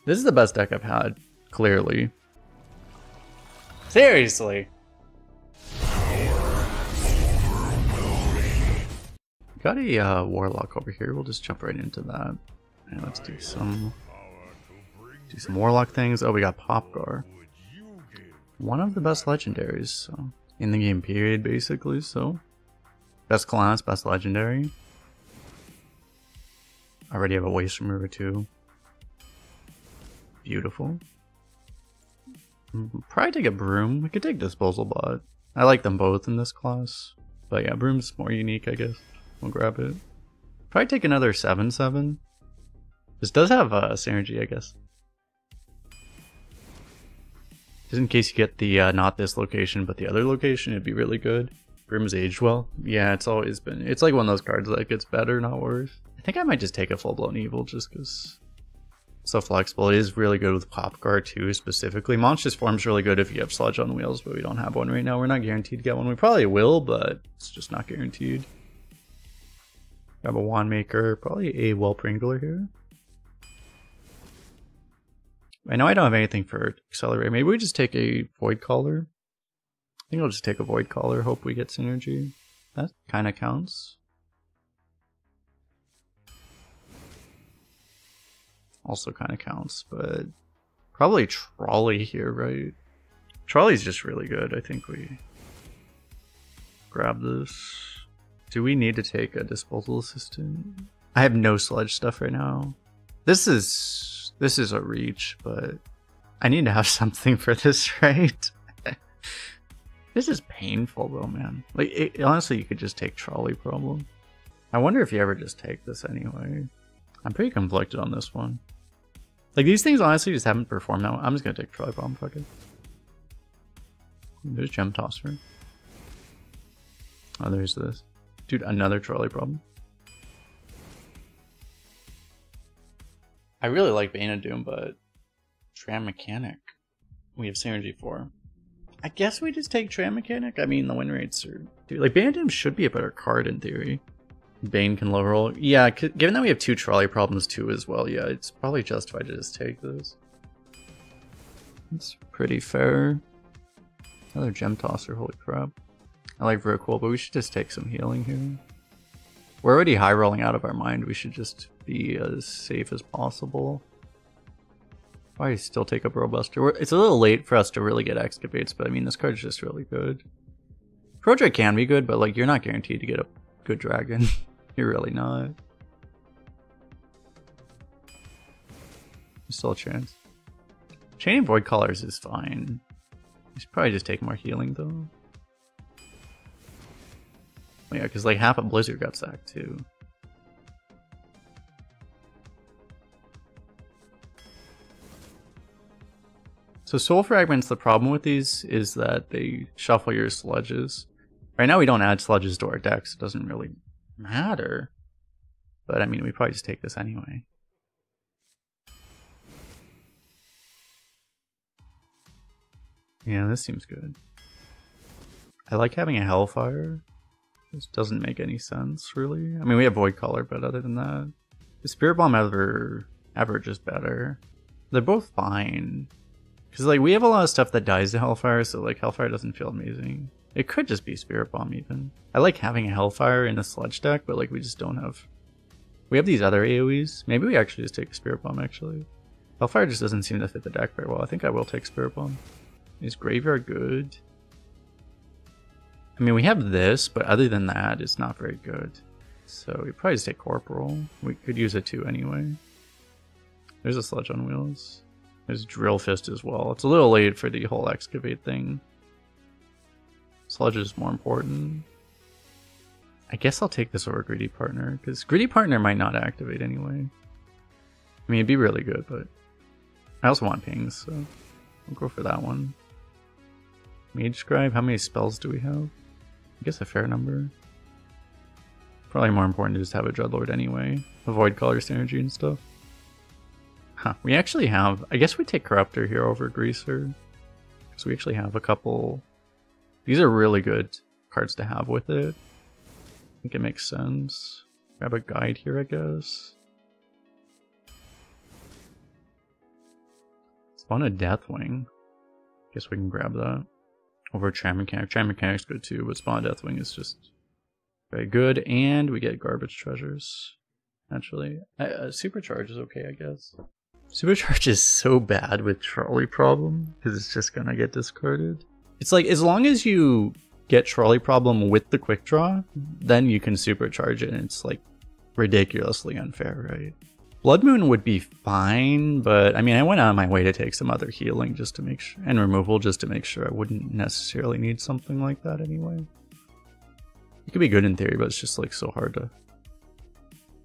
This is the best deck I've had, clearly. Seriously. Got a Warlock over here. We'll just jump right into that. And let's do some Warlock things. Oh, we got Popgar. One of the best legendaries, so in the game period, basically. So best class, best legendary. Already have a Waste Remover too. Beautiful. Probably take a Broom. We could take Disposal Bot. I like them both in this class. But yeah, Broom's more unique, I guess. We'll grab it. Probably take another 7/7. This does have synergy, I guess. Just in case you get the not this location, but the other location, it'd be really good. Broom's aged well. Yeah, it's always been. It's like one of those cards that gets better, not worse. I think I might just take a full-blown Evil just because it's so flexible. It is really good with Popgar too, specifically. Monstrous Form's really good if you have Sludge on Wheels, but we don't have one right now. We're not guaranteed to get one. We probably will, but it's just not guaranteed. Grab a Wand Maker, probably a Whelp Wrangler here. I know I don't have anything for Accelerate. Maybe we just take a Void Caller. I think I'll just take a Void Caller, hope we get synergy. That kind of counts. Also kind of counts, but probably Trolley here, right? Trolley's just really good. I think we grab this. Do we need to take a Disposal Assistant? I have no Sludge stuff right now. This is a reach, but I need to have something for this, right? This is painful though, man. Like, honestly, you could just take Trolley Problem. I wonder if you ever just take this anyway. I'm pretty conflicted on this one. Like, these things honestly just haven't performed now. I'm just gonna take Trolley Problem, fuck it. There's Gem Tosser. Oh, there's this. Dude, another Trolley Problem. I really like Bane of Doom, but Tram Mechanic we have synergy for. I guess we just take Tram Mechanic. I mean, the win rates are... Dude, like, Bane of Doom should be a better card in theory. Bane can low roll. Yeah, given that we have 2 Trolley Problems too as well, yeah, it's probably justified to just take this. It's pretty fair. Another Gem Tosser, holy crap. I like Verquil, but we should just take some healing here. We're already high rolling out of our mind. We should just be as safe as possible. Probably still take a Burrowbuster. It's a little late for us to really get Excavates, but I mean, this card's just really good. Project can be good, but like, you're not guaranteed to get a good dragon. You're really not. There's still a chance. Chaining Void Callers is fine. We should probably just take more healing though. Yeah, because like half a Blizzard got sacked too. So Soul Fragments, the problem with these is that they shuffle your sludges. Right now we don't add sludges to our decks, it doesn't really matter. But I mean, we probably just take this anyway. Yeah, this seems good. I like having a Hellfire. This doesn't make any sense, really. I mean, we have Void Caller, but other than that... Is Spirit Bomb ever just better? They're both fine. Because, like, we have a lot of stuff that dies to Hellfire, so, like, Hellfire doesn't feel amazing. It could just be Spirit Bomb, even. I like having a Hellfire in a Sludge deck, but, like, we just don't have... We have these other AoEs. Maybe we actually just take a Spirit Bomb, actually. Hellfire just doesn't seem to fit the deck very well. I think I will take Spirit Bomb. Is Graveyard good? I mean, we have this, but other than that, it's not very good. So we probably just take Corporal. We could use it too anyway. There's a Sludge on Wheels. There's Drill Fist as well. It's a little late for the whole Excavate thing. Sludge is more important. I guess I'll take this over Greedy Partner, because Greedy Partner might not activate anyway. I mean, it'd be really good, but I also want pings, so I'll go for that one. Mage Scribe, how many spells do we have? I guess a fair number. Probably more important to just have a Dreadlord anyway. Avoid color synergy and stuff. Huh, we actually have... I guess we take Corruptor here over Greaser. Because we actually have a couple... These are really good cards to have with it. I think it makes sense. Grab a Guide here, I guess. Spawn a Deathwing. Guess we can grab that. Over Tram Mechanic. Tram Mechanic's good too, but Spawn a Deathwing is just very good. And we get garbage treasures. Actually, Supercharge is okay, I guess. Supercharge is so bad with Trolley Problem because it's just gonna get discarded. It's like, as long as you get Trolley Problem with the Quick Draw, then you can Supercharge it, and it's like ridiculously unfair, right? Blood Moon would be fine, but I mean, I went out of my way to take some other healing just to make sure, and removal just to make sure I wouldn't necessarily need something like that anyway. It could be good in theory, but it's just like so hard to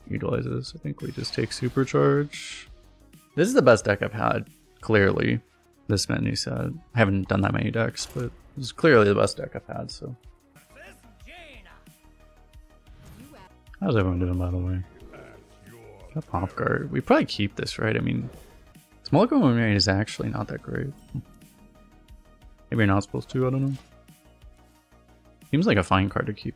utilize this. I think we just take Supercharge. This is the best deck I've had, clearly. This menu set. I haven't done that many decks, but this is clearly the best deck I've had, so. How's everyone doing, by the way? Got Pop Guard. We probably keep this, right? I mean, Small Win Rate is actually not that great. Maybe you're not supposed to, I don't know. Seems like a fine card to keep.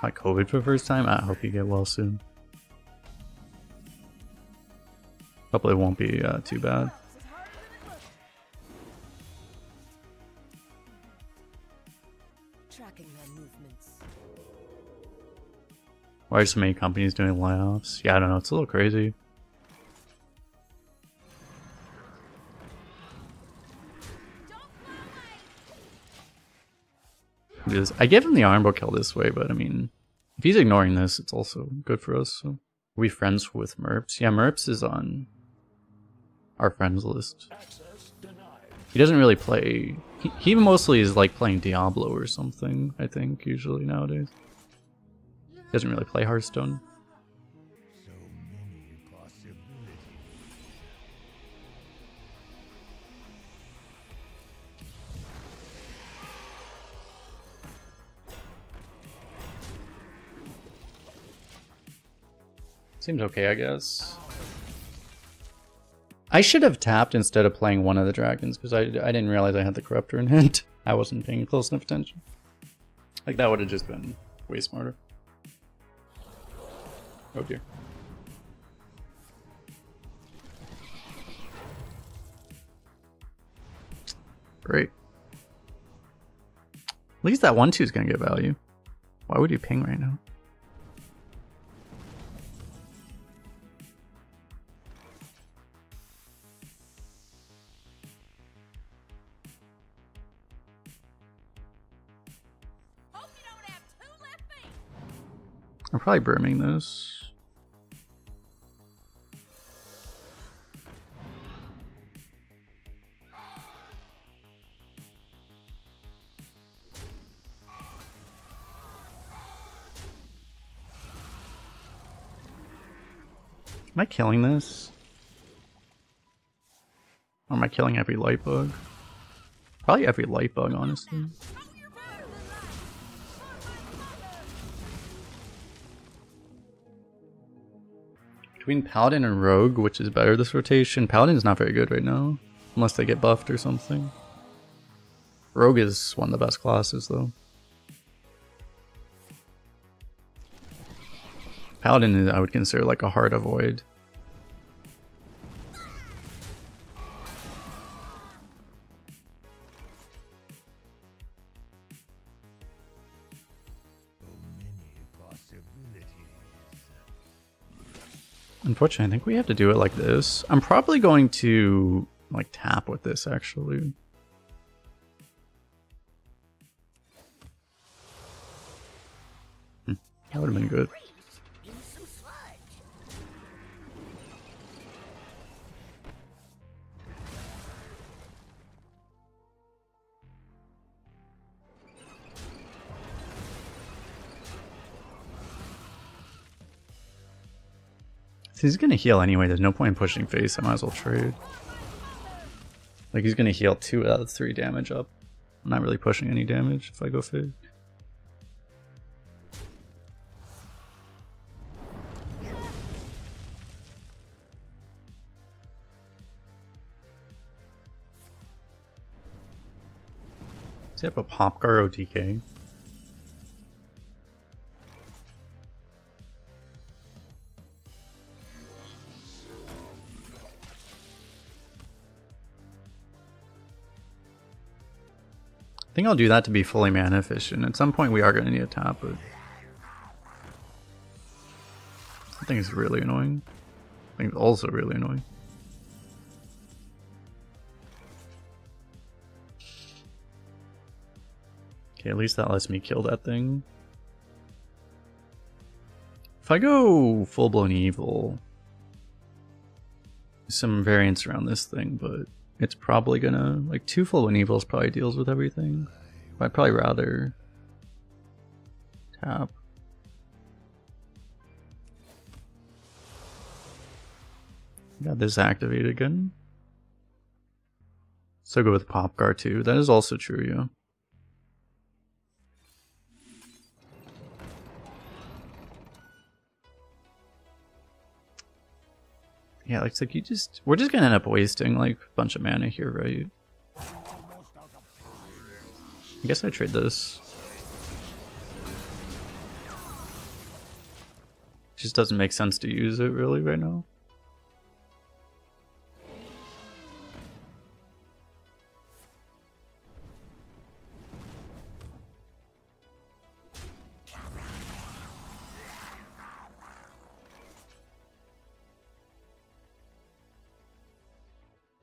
Got COVID for the first time? I hope you get well soon. Hopefully it won't be too bad. Why are so many companies doing layoffs? Yeah, I don't know. It's a little crazy. I gave him the Armbo kill this way, but I mean, if he's ignoring this, it's also good for us. So. Are we friends with Merps? Yeah, Merps is on our friends list. He doesn't really play. He mostly is like playing Diablo or something, I think, usually nowadays. He doesn't really play Hearthstone. Seems okay, I guess. I should have tapped instead of playing one of the dragons, because I didn't realize I had the Corruptor in hand. I wasn't paying close enough attention. Like, that would have just been way smarter. Oh dear. Great. At least that 1/2 is going to get value. Why would you ping right now? I'm probably brimming this. Am I killing this? Or am I killing every light bug? Probably every light bug, honestly. Between Paladin and Rogue, which is better this rotation? Paladin's not very good right now. Unless they get buffed or something. Rogue is one of the best classes, though. Paladin is, I would consider, like a hard avoid. Unfortunately, I think we have to do it like this. I'm probably going to like tap with this, actually. That would have been good. He's gonna heal anyway, there's no point in pushing face, I might as well trade. Like, he's gonna heal 2 out of 3 damage up. I'm not really pushing any damage if I go face. Does he have a Popgar OTK? I think I'll do that to be fully mana efficient. At some point we are going to need a tap, but I think it's really annoying. I think it's also really annoying. Okay, at least that lets me kill that thing. If I go full-blown evil, some variance around this thing, but it's probably gonna, like, 2 full-blown evils probably deals with everything. I'd probably rather tap. Got this activated again. So go with Popgar too. That is also true, yeah. Yeah, looks like we're just gonna end up wasting like a bunch of mana here, right? I guess I trade this. Just doesn't make sense to use it really right now.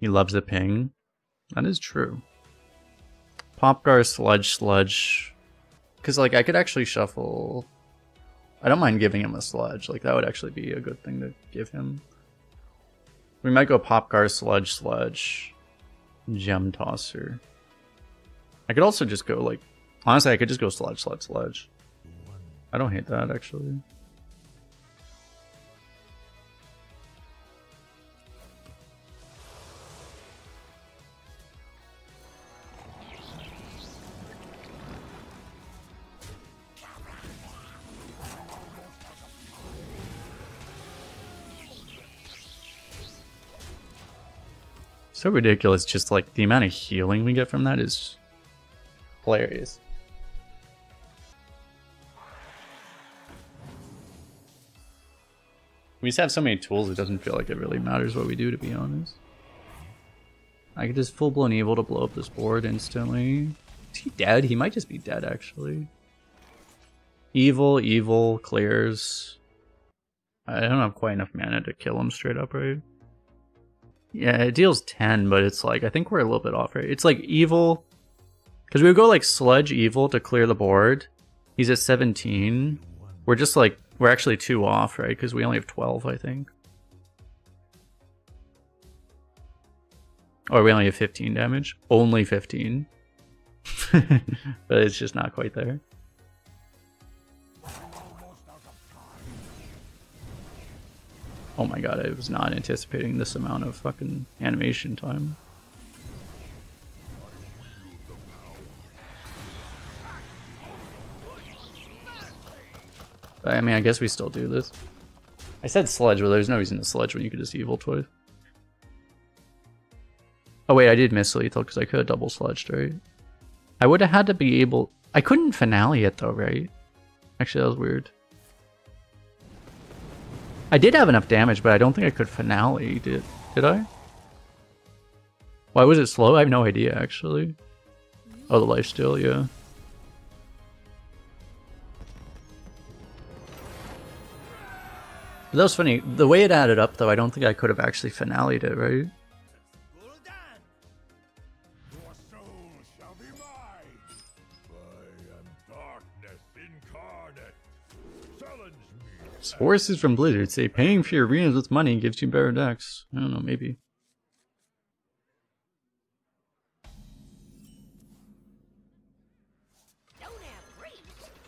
He loves the ping. That is true. Popgar, Sludge. Because, like, I could actually shuffle. I don't mind giving him a Sludge. Like, that would actually be a good thing to give him. We might go Popgar, Sludge, Gem Tosser. I could also just go, like, honestly, I could just go Sludge. I don't hate that, actually. So ridiculous, just like the amount of healing we get from that is hilarious. We just have so many tools, it doesn't feel like it really matters what we do, to be honest. I could just full-blown evil to blow up this board instantly. Is he dead? He might just be dead, actually. Evil, clears. I don't have quite enough mana to kill him straight up, right? Yeah, it deals 10, but it's like, I think we're a little bit off, right? It's like evil, because we would go like Sludge evil to clear the board. He's at 17. We're just like, we're actually 2 off, right? Because we only have 12, I think. Or we only have 15 damage. Only 15. But it's just not quite there. Oh my god, I was not anticipating this amount of fucking animation time. I mean, I guess we still do this. I said Sludge, but there's no reason to Sludge when you could just evil twice. Oh wait, I did miss lethal because I could have double Sludged, right? I would have had to be able... I couldn't finale it though, right? Actually, that was weird. I did have enough damage, but I don't think I could finale, did I? Why was it slow? I have no idea, actually. Oh, the lifesteal, yeah. But that was funny. The way it added up, though, I don't think I could have actually finale'd it, right? Sources from Blizzard say paying for your arenas with money gives you better decks. I don't know, maybe.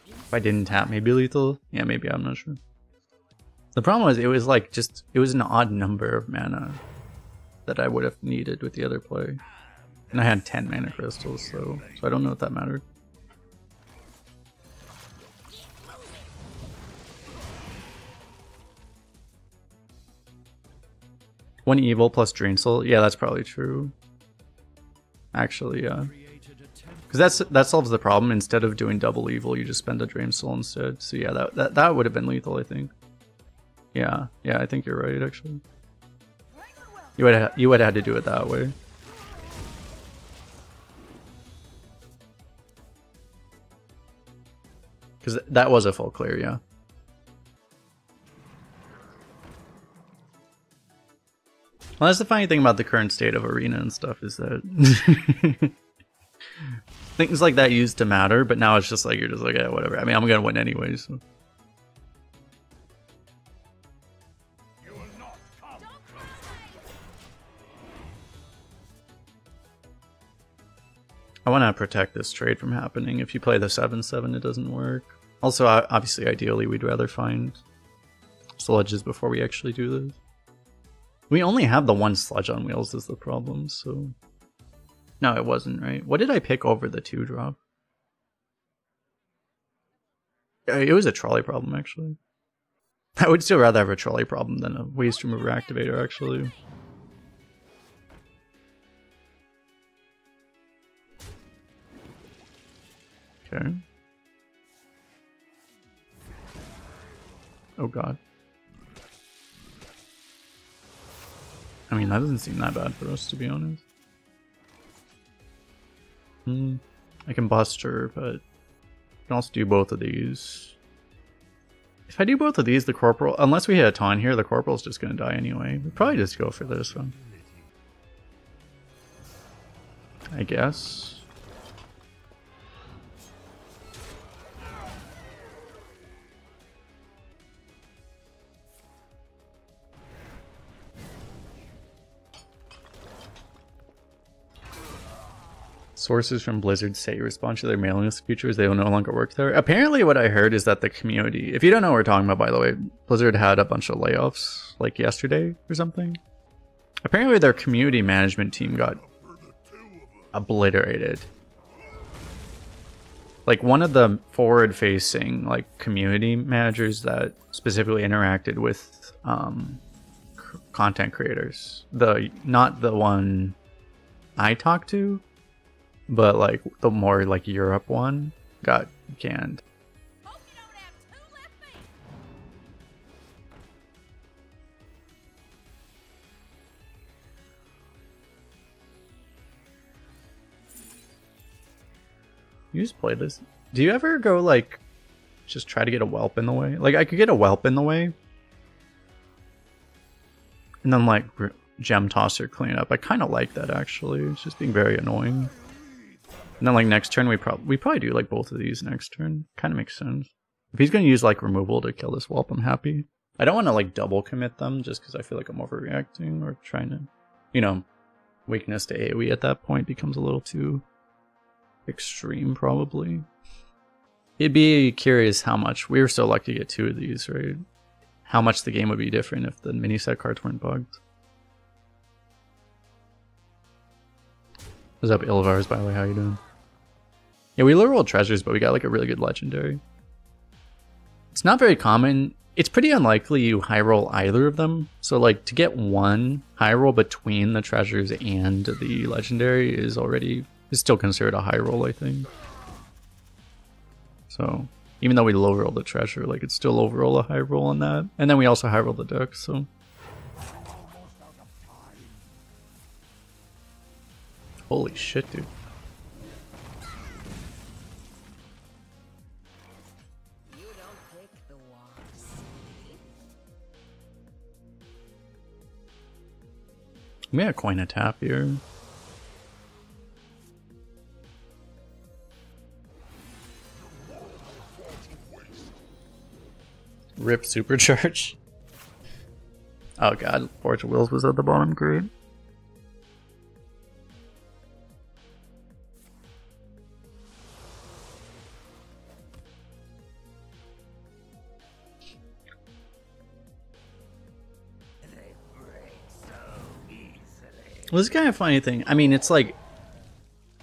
If I didn't tap, maybe lethal? Yeah, maybe, I'm not sure. The problem was, it was like just, it was an odd number of mana that I would have needed with the other play. And I had 10 mana crystals, so I don't know if that mattered. One evil plus Drain Soul? Yeah, that's probably true. Actually, yeah. Because that solves the problem. Instead of doing double evil, you just spend a Drain Soul instead. So yeah, that would have been lethal, I think. Yeah, I think you're right, actually. You would have had to do it that way. Because that was a full clear, yeah. Well, that's the funny thing about the current state of Arena and stuff is that things like that used to matter, but now it's just like, you're just like, yeah, whatever. I mean, I'm gonna win anyways. So. I want to protect this trade from happening. If you play the 7/7, it doesn't work. Also, obviously, ideally, we'd rather find sludges before we actually do this. We only have the one sludge on wheels is the problem, so... No, it wasn't, right? What did I pick over the 2-drop? It was a trolley problem, actually. I would still rather have a trolley problem than a waste remover activator, actually. Okay. Oh god. I mean, that doesn't seem that bad for us, to be honest. I can bust her, but I can also do both of these. If I do both of these, the Corporal... Unless we hit a taunt here, the Corporal's just gonna die anyway. We'd probably just go for this one. I guess. Sources from Blizzard say in response to their mailing list features they will no longer work there. Apparently what I heard is that the community... If you don't know what we're talking about, by the way, Blizzard had a bunch of layoffs, like yesterday or something. Apparently their community management team got obliterated. Like one of the forward-facing like community managers that specifically interacted with content creators. Not the one I talked to, but like the more like Europe one got canned. You just play this. Do you ever go like just try to get a whelp in the way? Like I could get a whelp in the way and then like gem tosser clean up. I kind of like that actually. It's just being very annoying. And then like next turn we probably do like both of these next turn. Kind of makes sense. If he's gonna use like removal to kill this whelp, I'm happy. I don't want to like double commit them just because I feel like I'm overreacting or trying to, you know, weakness to AoE at that point becomes a little too extreme probably. It'd be curious how much, we were so lucky to get 2 of these, right? How much the game would be different if the mini set cards weren't bugged. What's up, Ilvars, by the way, how you doing? Yeah, we low rolled treasures, but we got like a really good legendary. It's not very common. It's pretty unlikely you high roll either of them. So like to get one high roll between the treasures and the legendary is still considered a high roll, I think. So even though we low roll the treasure, like it's still overall a high roll on that. And then we also high roll the deck, so. Holy shit, dude. We had a coin a tap here. Rip supercharge. Oh god, Forge of Wills was at the bottom, great. Well, this is kind of a funny thing. I mean, it's like,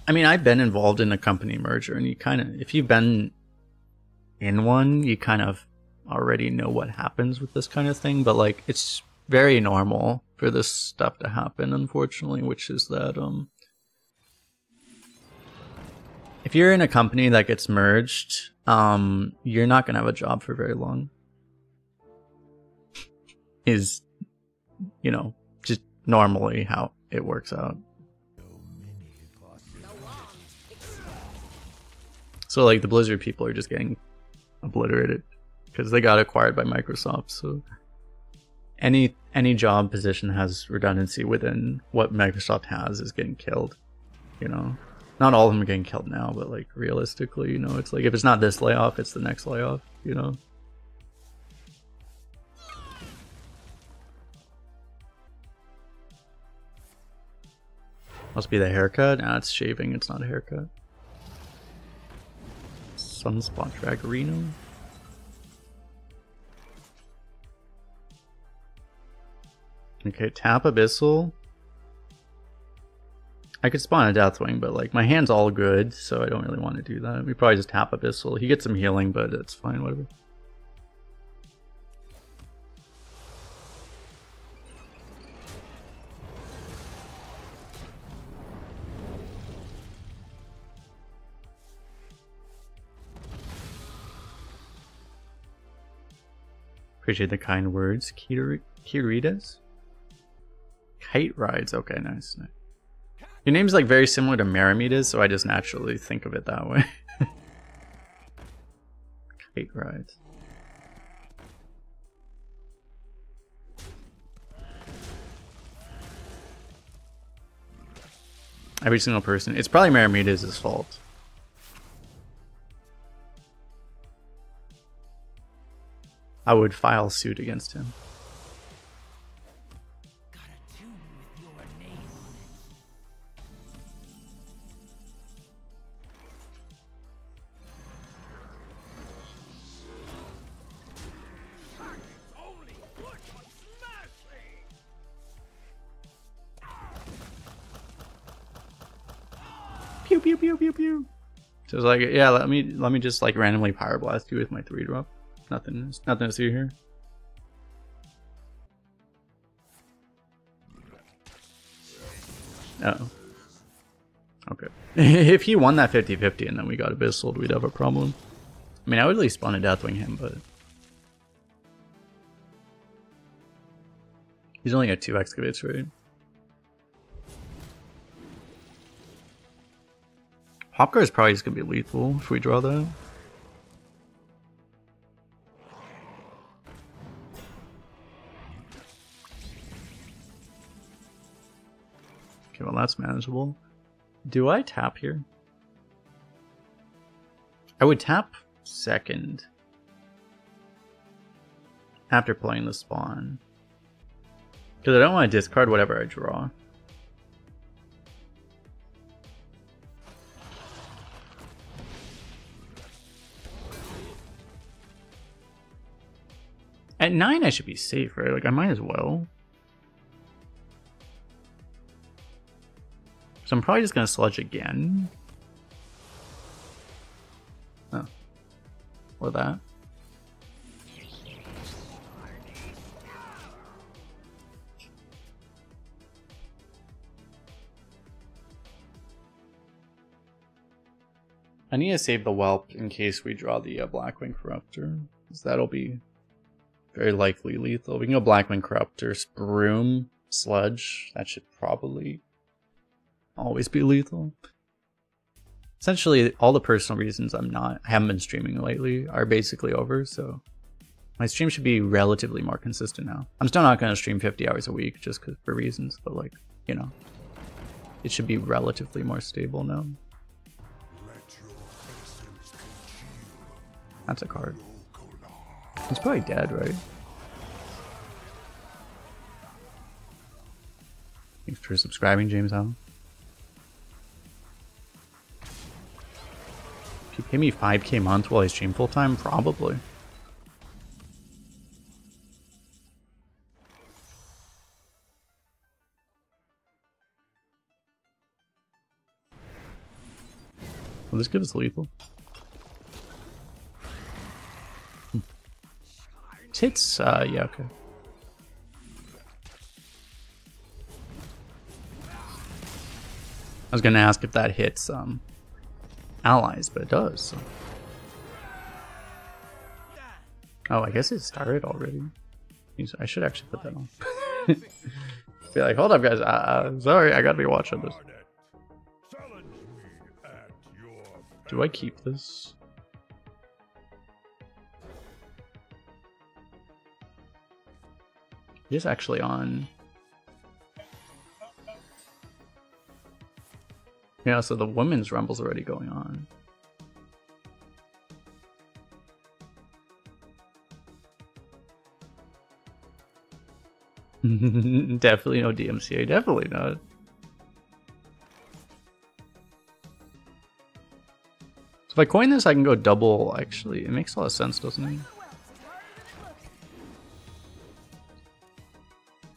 I mean, I've been involved in a company merger, and you kind of, if you've been in one, you kind of already know what happens with this kind of thing. But like, it's very normal for this stuff to happen, unfortunately, which is that if you're in a company that gets merged, you're not gonna have a job for very long. Is, you know, just normally how it works out. So like the Blizzard people are just getting obliterated because they got acquired by Microsoft. So any job position has redundancy within what Microsoft has is getting killed. You know, not all of them are getting killed now, but like realistically, you know, it's like if it's not this layoff, it's the next layoff. You know. Must be the haircut. Nah, it's shaving. It's not a haircut. Sunspot Drag Arena. Okay, tap Abyssal. I could spawn a Deathwing, but like my hand's all good, so I don't really want to do that. We probably just tap Abyssal. He gets some healing, but it's fine, whatever. Appreciate the kind words. Kiritas? Kite rides. Okay, nice. Your name's like very similar to Maramitas, so I just naturally think of it that way. Kite rides. Every single person. It's probably Maramitas' fault. I would file suit against him. Pew pew pew pew pew. So it's like, yeah, let me just like randomly power blast you with my 3-drop. Nothing to see here. Uh-oh. Okay. If he won that 50-50 and then we got Abyssal, we'd have a problem. I mean, I would at least spawn a Deathwing him, but he's only got 2 excavates, right? Hopcar is probably just gonna be lethal if we draw that. Okay, well that's manageable. Do I tap here? I would tap second after playing the spawn, because I don't want to discard whatever I draw. At 9 I should be safe, right? Like I might as well. So I'm probably just gonna sludge again. Oh. Or that. I need to save the Whelp in case we draw the Blackwing Corruptor, because that'll be very likely lethal. We can go Blackwing Corruptor, Broom, Sludge. That should probably always be lethal. Essentially, all the personal reasons I haven't been streaming lately are basically over, so my stream should be relatively more consistent now. I'm still not going to stream 50 hours a week just for reasons, but like, you know, it should be relatively more stable now. That's a card. He's probably dead, right? Thanks for subscribing, James Allen. If you pay me 5k a month while I stream full time, probably. Will this give us lethal? Hits, yeah, okay. I was gonna ask if that hits allies, but it does. So. Oh, I guess it started already. I should actually put that on. Be like, hold up, guys. Sorry, I gotta be watching this. Do I keep this? He is actually on. Yeah, so the women's rumble's already going on. Definitely no DMCA, definitely not. So if I coin this, I can go double. Actually, it makes a lot of sense, doesn't it?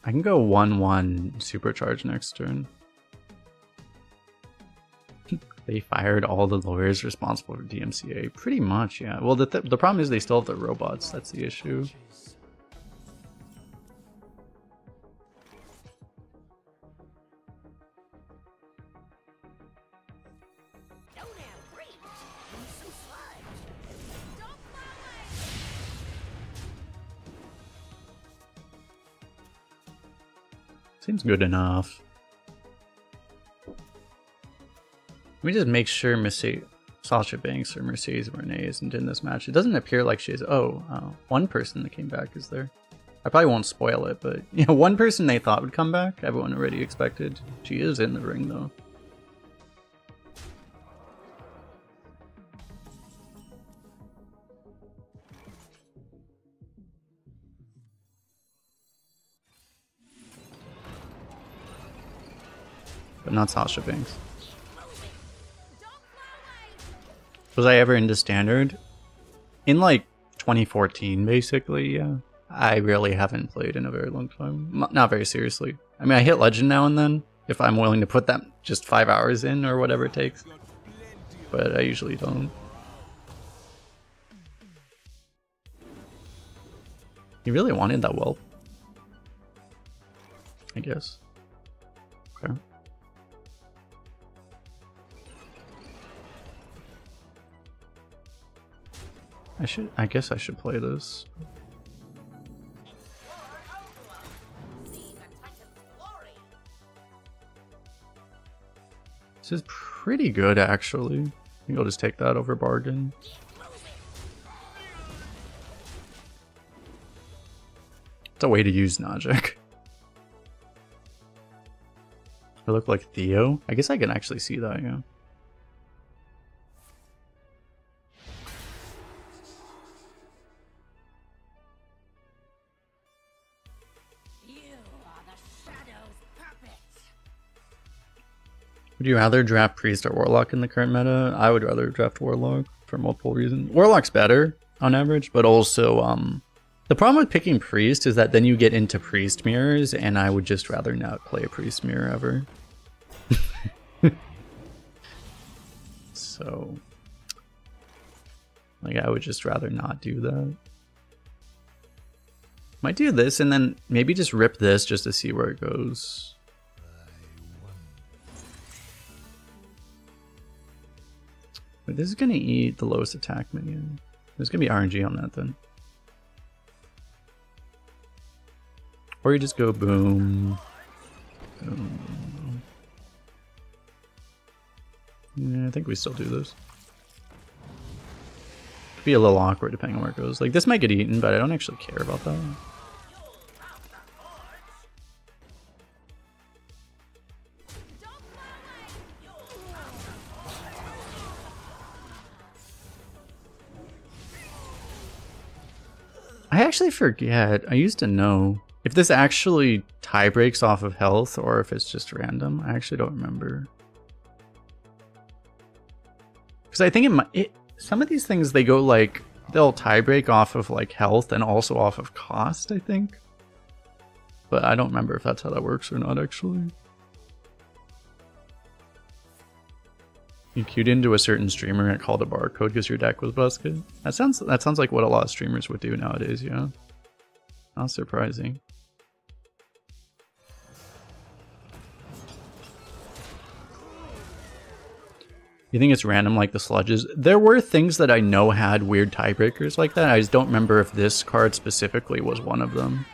I can go 1-1 supercharge next turn. They fired all the lawyers responsible for DMCA. Pretty much, yeah. Well, the problem is they still have the robots. That's the issue. Seems good enough. Let me just make sure Sasha Banks or Mercedes Renee isn't in this match. It doesn't appear like she is. Oh, one person that came back is there. I probably won't spoil it, but you know, one person they thought would come back, everyone already expected. She is in the ring though. But not Sasha Banks. Was I ever into Standard? In like 2014, basically, yeah. I really haven't played in a very long time. Not very seriously. I mean, I hit Legend now and then, if I'm willing to put that just 5 hours in or whatever it takes. But I usually don't. He really wanted that whelp, I guess. Okay. I guess I should play this. This is pretty good, actually. I think I'll just take that over bargain. It's a way to use Najik. I look like Theo? I guess I can actually see that, yeah. Would you rather draft Priest or Warlock in the current meta? I would rather draft Warlock for multiple reasons. Warlock's better on average, but also the problem with picking Priest is that then you get into Priest mirrors, and I would just rather not play a Priest mirror ever. So, like, I would just rather not do that. Might do this and then maybe just rip this just to see where it goes. Wait, this is gonna eat the lowest attack minion. There's gonna be RNG on that then. Or you just go boom. Boom. Yeah, I think we still do this. Could be a little awkward depending on where it goes. Like, this might get eaten, but I don't actually care about that. I actually forget. I used to know if this actually tie breaks off of health or if it's just random. I actually don't remember. Because I think some of these things, they go like, they'll tie break off of like health and also off of cost, I think. But I don't remember if that's how that works or not, actually. You queued into a certain streamer and called a barcode because your deck was busted. That sounds like what a lot of streamers would do nowadays, yeah. Not surprising. You think it's random like the sludges? There were things that I know had weird tiebreakers like that. I just don't remember if this card specifically was one of them.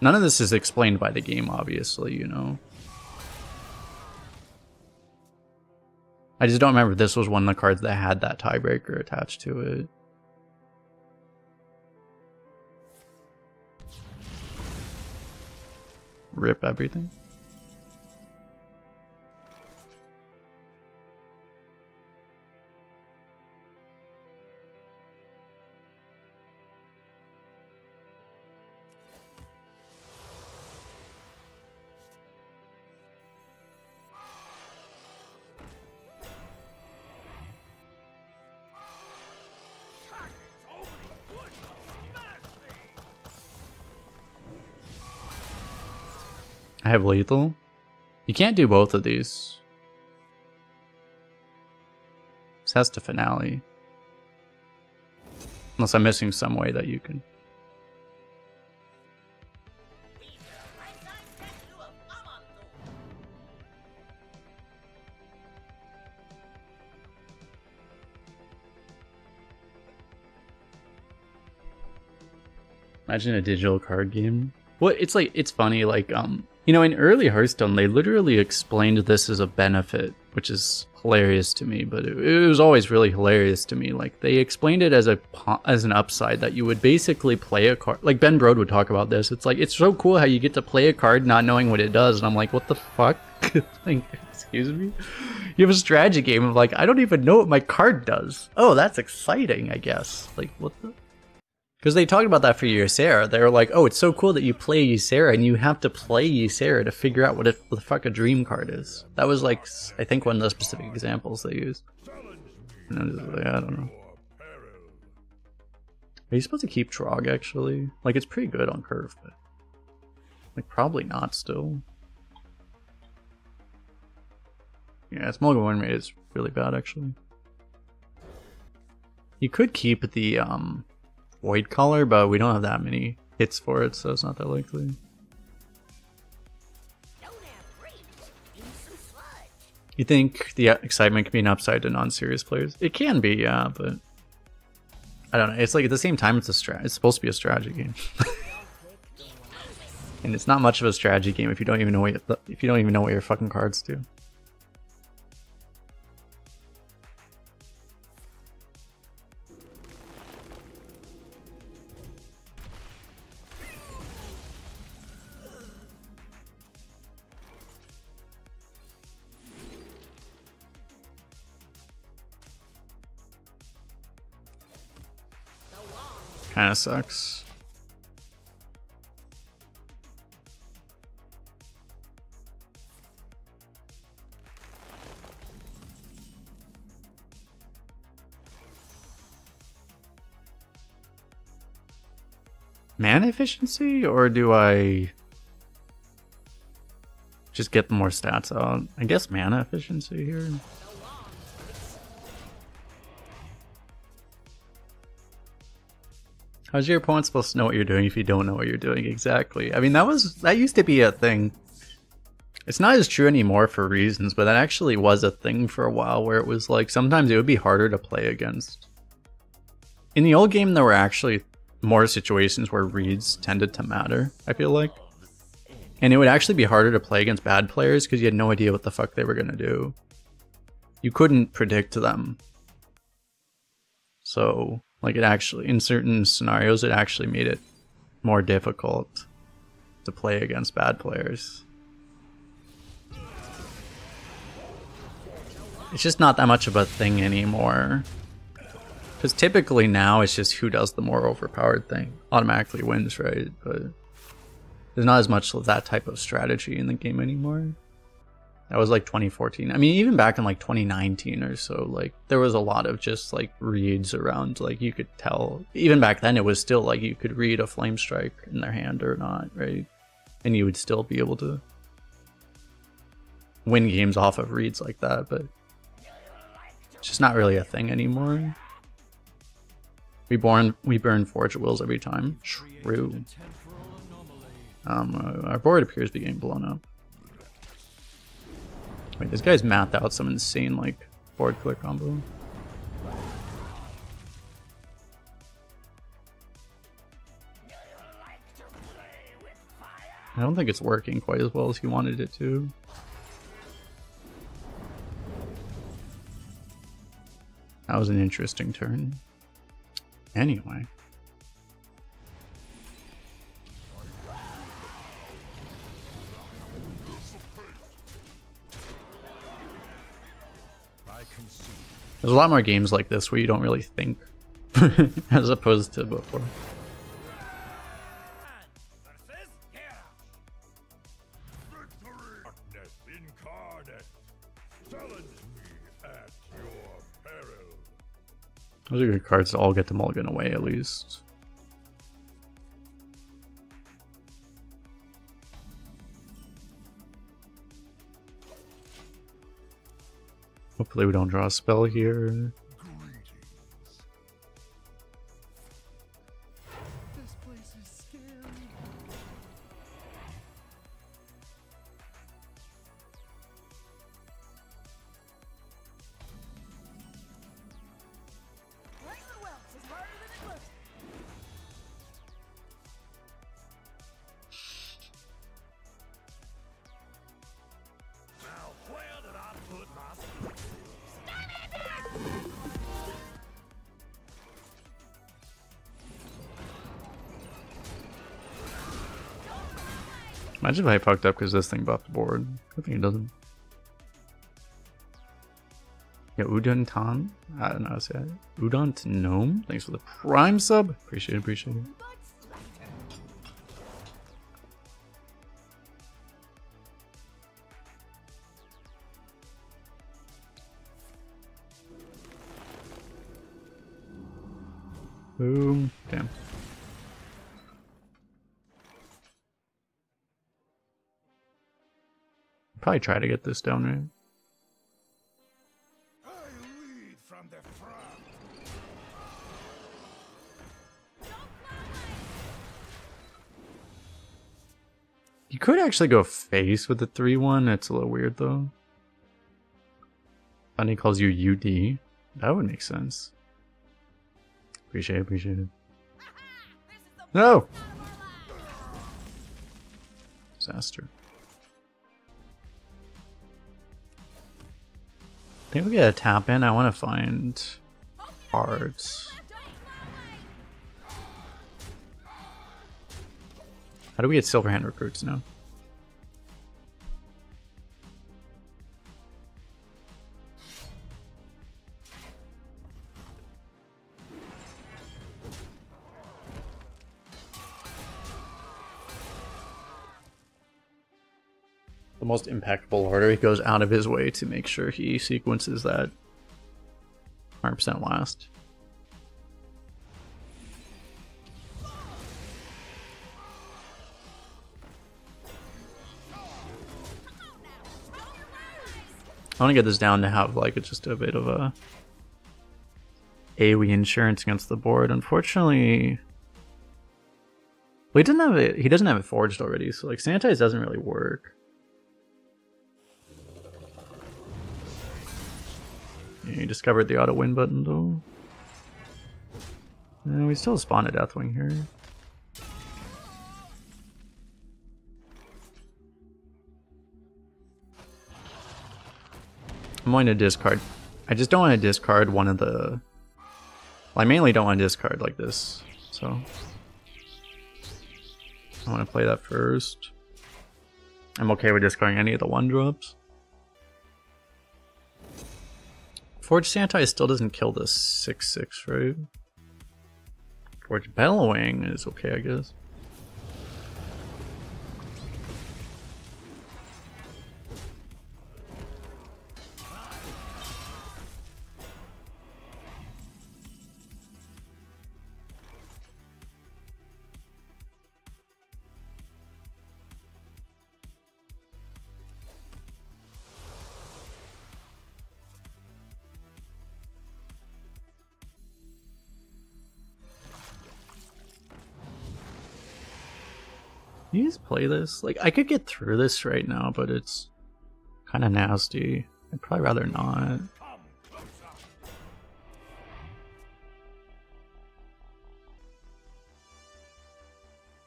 None of this is explained by the game, obviously, you know. I just don't remember if this was one of the cards that had that tiebreaker attached to it. rip everything. I have lethal. You can't do both of these. This has to finale. Unless I'm missing some way that you can. Imagine a digital card game. Well, it's like, it's funny, like, you know, in early Hearthstone, they literally explained this as a benefit, which is hilarious to me, but it was always really hilarious to me. Like, they explained it as an upside that you would basically play a card. Like, Ben Brode would talk about this. It's like, it's so cool how you get to play a card not knowing what it does. And I'm like, what the fuck? Like, excuse me? You have a strategy game of like, I don't even know what my card does. Oh, that's exciting, I guess. Like, what the... Because they talked about that for Ysera. They were like, oh, it's so cool that you play Ysera and you have to play Ysera to figure out what the fuck a dream card is. That was like, I think one of the specific examples they used. And I was like, I don't know. Are you supposed to keep Trog actually? Like, it's pretty good on curve, but like probably not still. Yeah, Smolga win rate is really bad actually. You could keep the Void Collar, but we don't have that many hits for it, so it's not that likely. You think the excitement can be an upside to non-serious players? It can be, yeah, but I don't know. It's like at the same time, it's supposed to be a strategy game, and it's not much of a strategy game if you don't even know what your fucking cards do. Kinda sucks. Mana efficiency, or do I just get more stats out? I guess mana efficiency here. How's your opponent supposed to know what you're doing if you don't know what you're doing? Exactly. I mean, that used to be a thing. It's not as true anymore for reasons, but that actually was a thing for a while where it was like sometimes it would be harder to play against. In the old game, there were actually more situations where reads tended to matter, I feel like. And it would actually be harder to play against bad players because you had no idea what the fuck they were going to do. You couldn't predict them. So, like, it actually, in certain scenarios, it actually made it more difficult to play against bad players. It's just not that much of a thing anymore. Because typically now it's just who does the more overpowered thing automatically wins, right? But there's not as much of that type of strategy in the game anymore. That was like 2014. I mean, even back in like 2019 or so, like there was a lot of just like reads around. Like you could tell, even back then it was still like you could read a flame strike in their hand or not, right? And you would still be able to win games off of reads like that, but it's just not really a thing anymore. We burn Forge Wills every time. True. Our board appears to be getting blown up. Wait, this guy's mapped out some insane like board click combo. I don't think it's working quite as well as he wanted it to. That was an interesting turn. Anyway. There's a lot more games like this where you don't really think, as opposed to before. Those are good cards to all get the mulligan away at least. Hopefully we don't draw a spell here. This place is scary. Playing the Welts is harder than it looks. Now where did I put my stuff? Imagine if I fucked up because this thing buffed the board. I think it doesn't. Yeah, Udon Tan. I don't know how to say it. Udon Gnome. Thanks for the prime sub. Appreciate it, appreciate it. Boom. Damn. Probably try to get this down, right? I lead from the front. You could actually go face with the 3-1. It's a little weird though. Funny calls you UD. That would make sense. Appreciate it, appreciate it. No! Disaster. I think we get a tap in. I want to find cards. How do we get Silverhand recruits now? The most impactful order, he goes out of his way to make sure he sequences that 100% last. I want to get this down to have like just a bit of a AoE insurance against the board. Unfortunately, well, he doesn't have it. He doesn't have it forged already, so like sanitize doesn't really work. Yeah, he discovered the auto win button though. And we still spawn a Deathwing here. I'm going to discard. I just don't want to discard one of the... Well, I mainly don't want to discard like this, so... I want to play that first. I'm okay with discarding any of the 1-drops. Forge Santai still doesn't kill the 6/6, right? Forge Bellowing is okay, I guess. Can you just play this? Like, I could get through this right now, but it's kind of nasty. I'd probably rather not.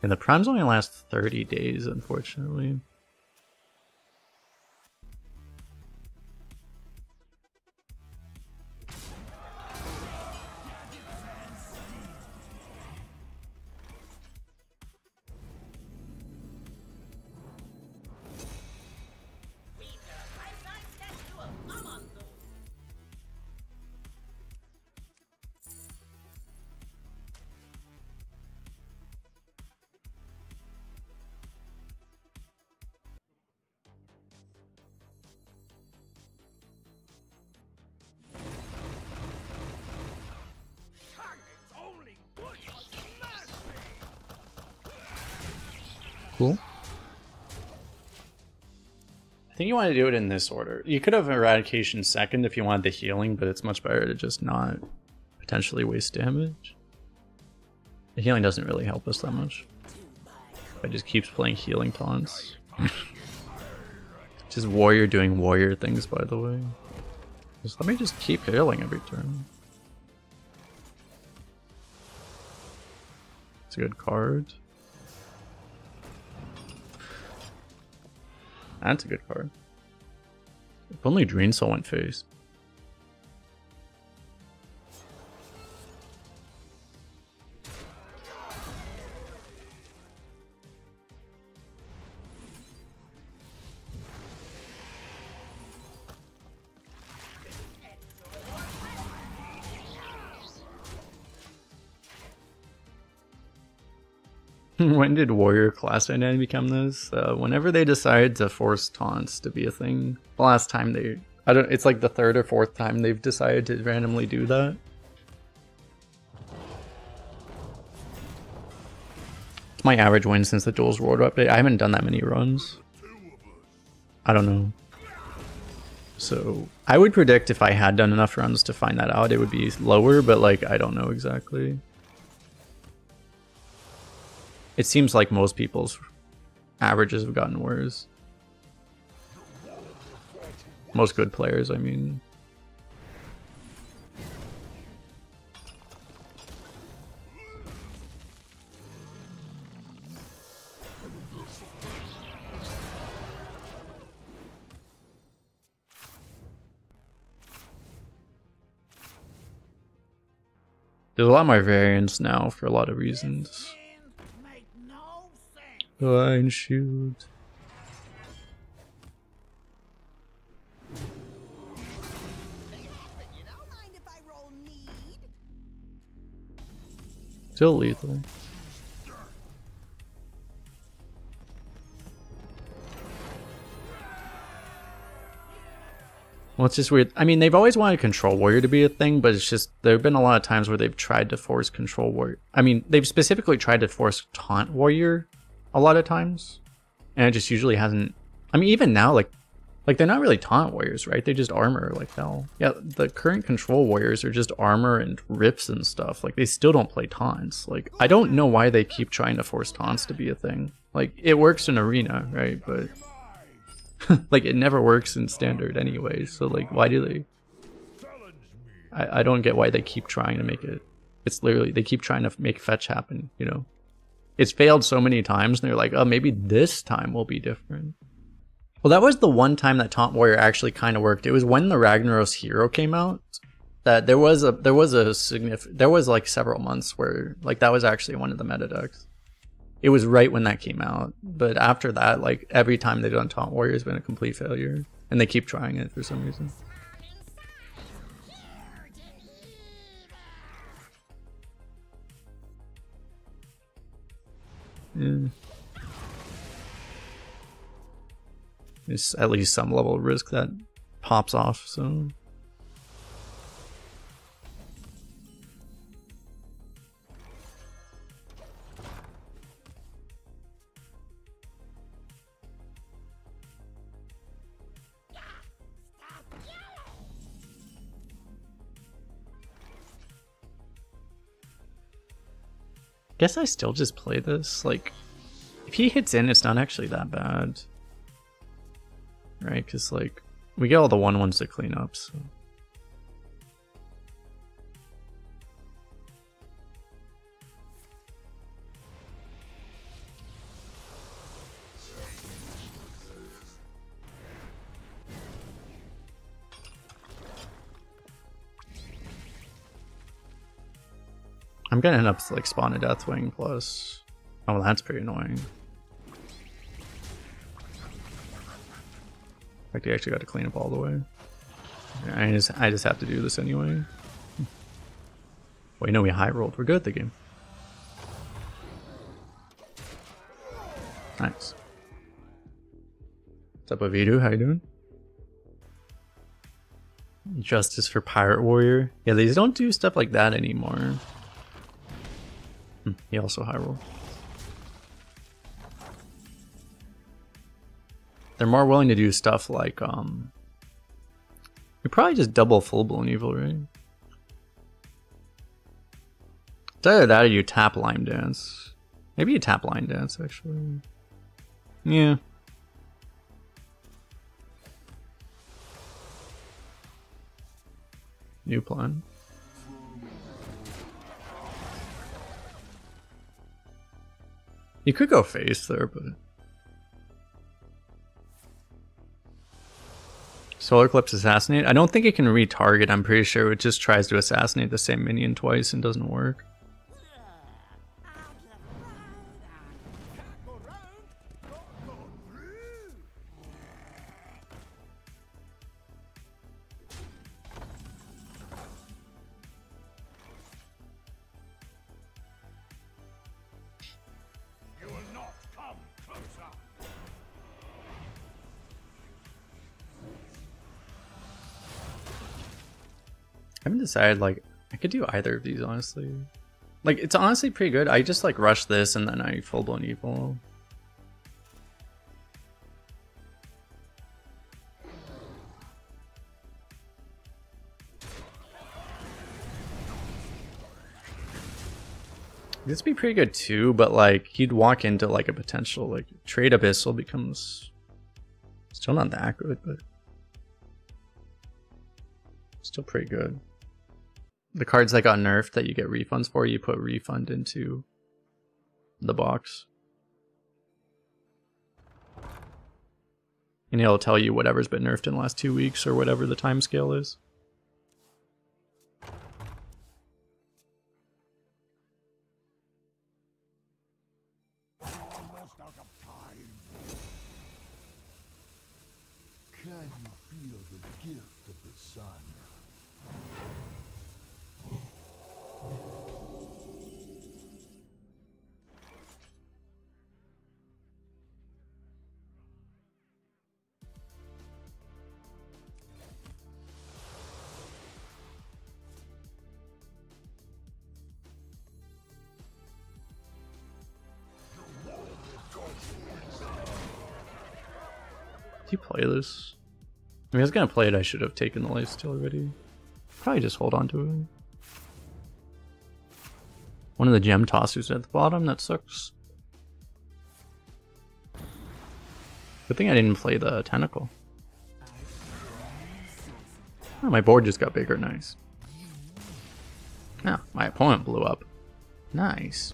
And the primes only last 30 days, unfortunately. Cool. I think you want to do it in this order. You could have Eradication second if you wanted the healing, but it's much better to just not potentially waste damage. The healing doesn't really help us that much. It just keeps playing healing taunts. Just warrior doing warrior things, by the way. Just let me just keep healing every turn. It's a good card. That's a good card. If only Drain Soul went face. When did warrior class dynamic become this? Whenever they decided to force taunts to be a thing. The last time they... it's like the third or fourth time they've decided to randomly do that. It's my average win since the Duels World update. I haven't done that many runs. I don't know. So, I would predict if I had done enough runs to find that out, it would be lower, but like, I don't know exactly. It seems like most people's averages have gotten worse. Most good players, I mean. There's a lot more variants now for a lot of reasons. Line shoot. Still lethal. Well, it's just weird. I mean, they've always wanted Control Warrior to be a thing, but it's just, there have been a lot of times where they've tried to force Control Warrior. I mean, they've specifically tried to force Taunt Warrior a lot of times, and it just usually hasn't. I mean, even now, like they're not really taunt warriors, right? They just armor like hell. Yeah, the current control warriors are just armor and rips and stuff. Like, they still don't play taunts. Like, I don't know why they keep trying to force taunts to be a thing. Like, it works in arena, right? But like, it never works in standard anyway. So like, why do they? I don't get why they keep trying to make it. It's literally, they keep trying to make fetch happen, you know? It's failed so many times, and they're like, oh, maybe this time will be different. Well, that was the one time that Taunt Warrior actually kind of worked. It was when the Ragnaros Hero came out. That there was like several months where like that was actually one of the meta decks. It was right when that came out, but after that, like every time they've done Taunt Warrior has been a complete failure, and they keep trying it for some reason. Yeah. There's at least some level of risk that pops off, so. Guess I still just play this. Like, if he hits in, it's not actually that bad, right? Because like we get all the 1/1s to clean up. So. I'm gonna end up like spawn a Deathwing plus. Oh, well, that's pretty annoying. Like, they actually got to clean up all the way. Yeah, I just have to do this anyway. Well, you know, we high rolled. We're good at the game. Nice. What's up, Avidu? How you doing? Justice for Pirate Warrior. Yeah, they don't do stuff like that anymore. He also high roll. they're more willing to do stuff like we probably just double full-blown evil, right? It's either that or you tap Lime Dance. Maybe you tap Line Dance, actually. Yeah. New plan. You could go face there, but... Solar Eclipse Assassinate? I don't think it can retarget, I'm pretty sure it just tries to assassinate the same minion twice and doesn't work. I haven't decided, like, I could do either of these, honestly. Like, it's honestly pretty good. I just, like, rush this and then I full-blown evil. This would be pretty good too, but, like, he'd walk into, like, a potential, like, Trade Abyssal becomes still not that good, but still pretty good. The cards that got nerfed that you get refunds for, you put refund into the box. And it'll tell you whatever's been nerfed in the last 2 weeks or whatever the time scale is. Almost out of time. Can you feel the gift of the sun? Do you play this? I mean, I was gonna play it, I should have taken the lifesteal already. Probably just hold on to it. One of the gem tossers at the bottom, that sucks. Good thing I didn't play the tentacle. Oh, my board just got bigger, nice. Oh, my opponent blew up. Nice.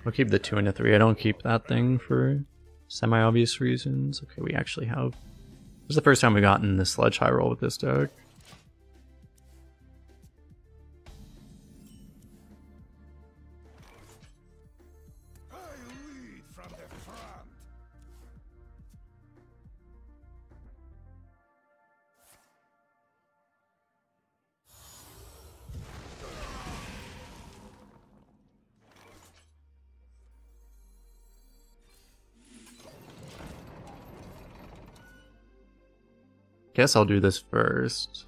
I'll keep the 2 and a 3. I don't keep that thing for semi-obvious reasons. Okay, we actually have... This is the first time we've gotten the Sledge High Roll with this deck. I lead from the front. Guess I'll do this first.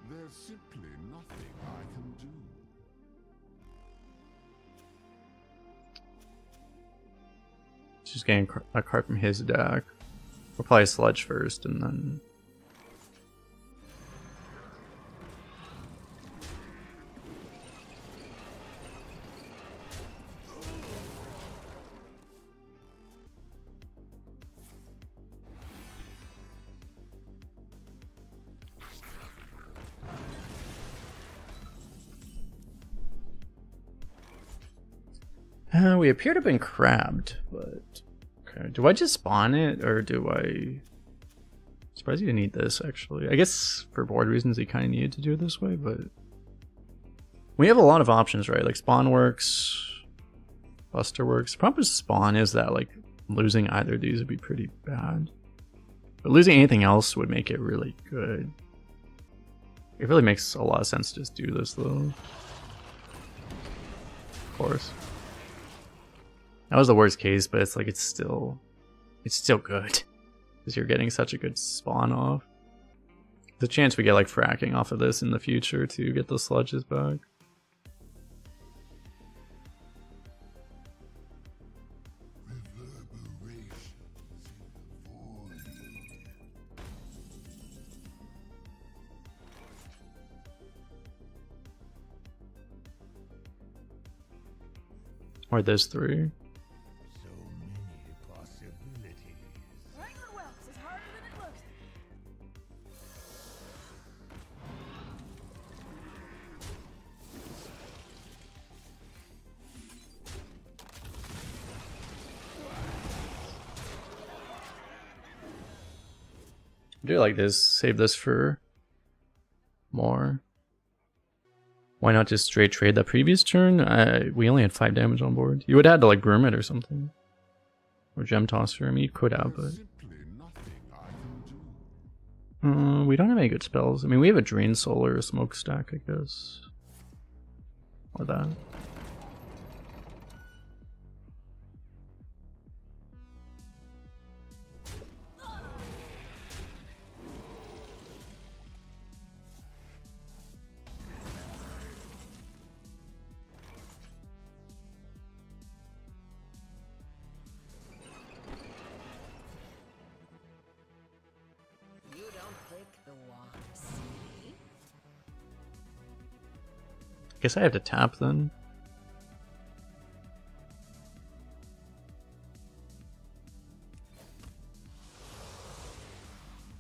There's simply nothing I can do. Just getting a card from his deck. We'll probably Sledge first and then... we appear to have been crabbed, but... Okay, do I just spawn it, or do I... I'm surprised you didn't need this, actually. I guess for board reasons you kind of needed to do it this way, but... We have a lot of options, right? Like spawn works, Buster works. The problem with spawn is that, like, losing either of these would be pretty bad. But losing anything else would make it really good. It really makes a lot of sense to just do this, though. Of course. That was the worst case, but it's like it's still good because you're getting such a good spawn off. There's a chance we get like fracking off of this in the future to get the sludges back. Or there's 3. So many possibilities. Is harder than it looks. I do like this. Save this for more. Why not just straight trade that previous turn? We only had 5 damage on board. You would have had to like broom it or something. Or gem tosser. I mean, you could have, but... we don't have any good spells. I mean, we have a Drain Soul or a Smokestack, I guess. Or that. Guess I have to tap then.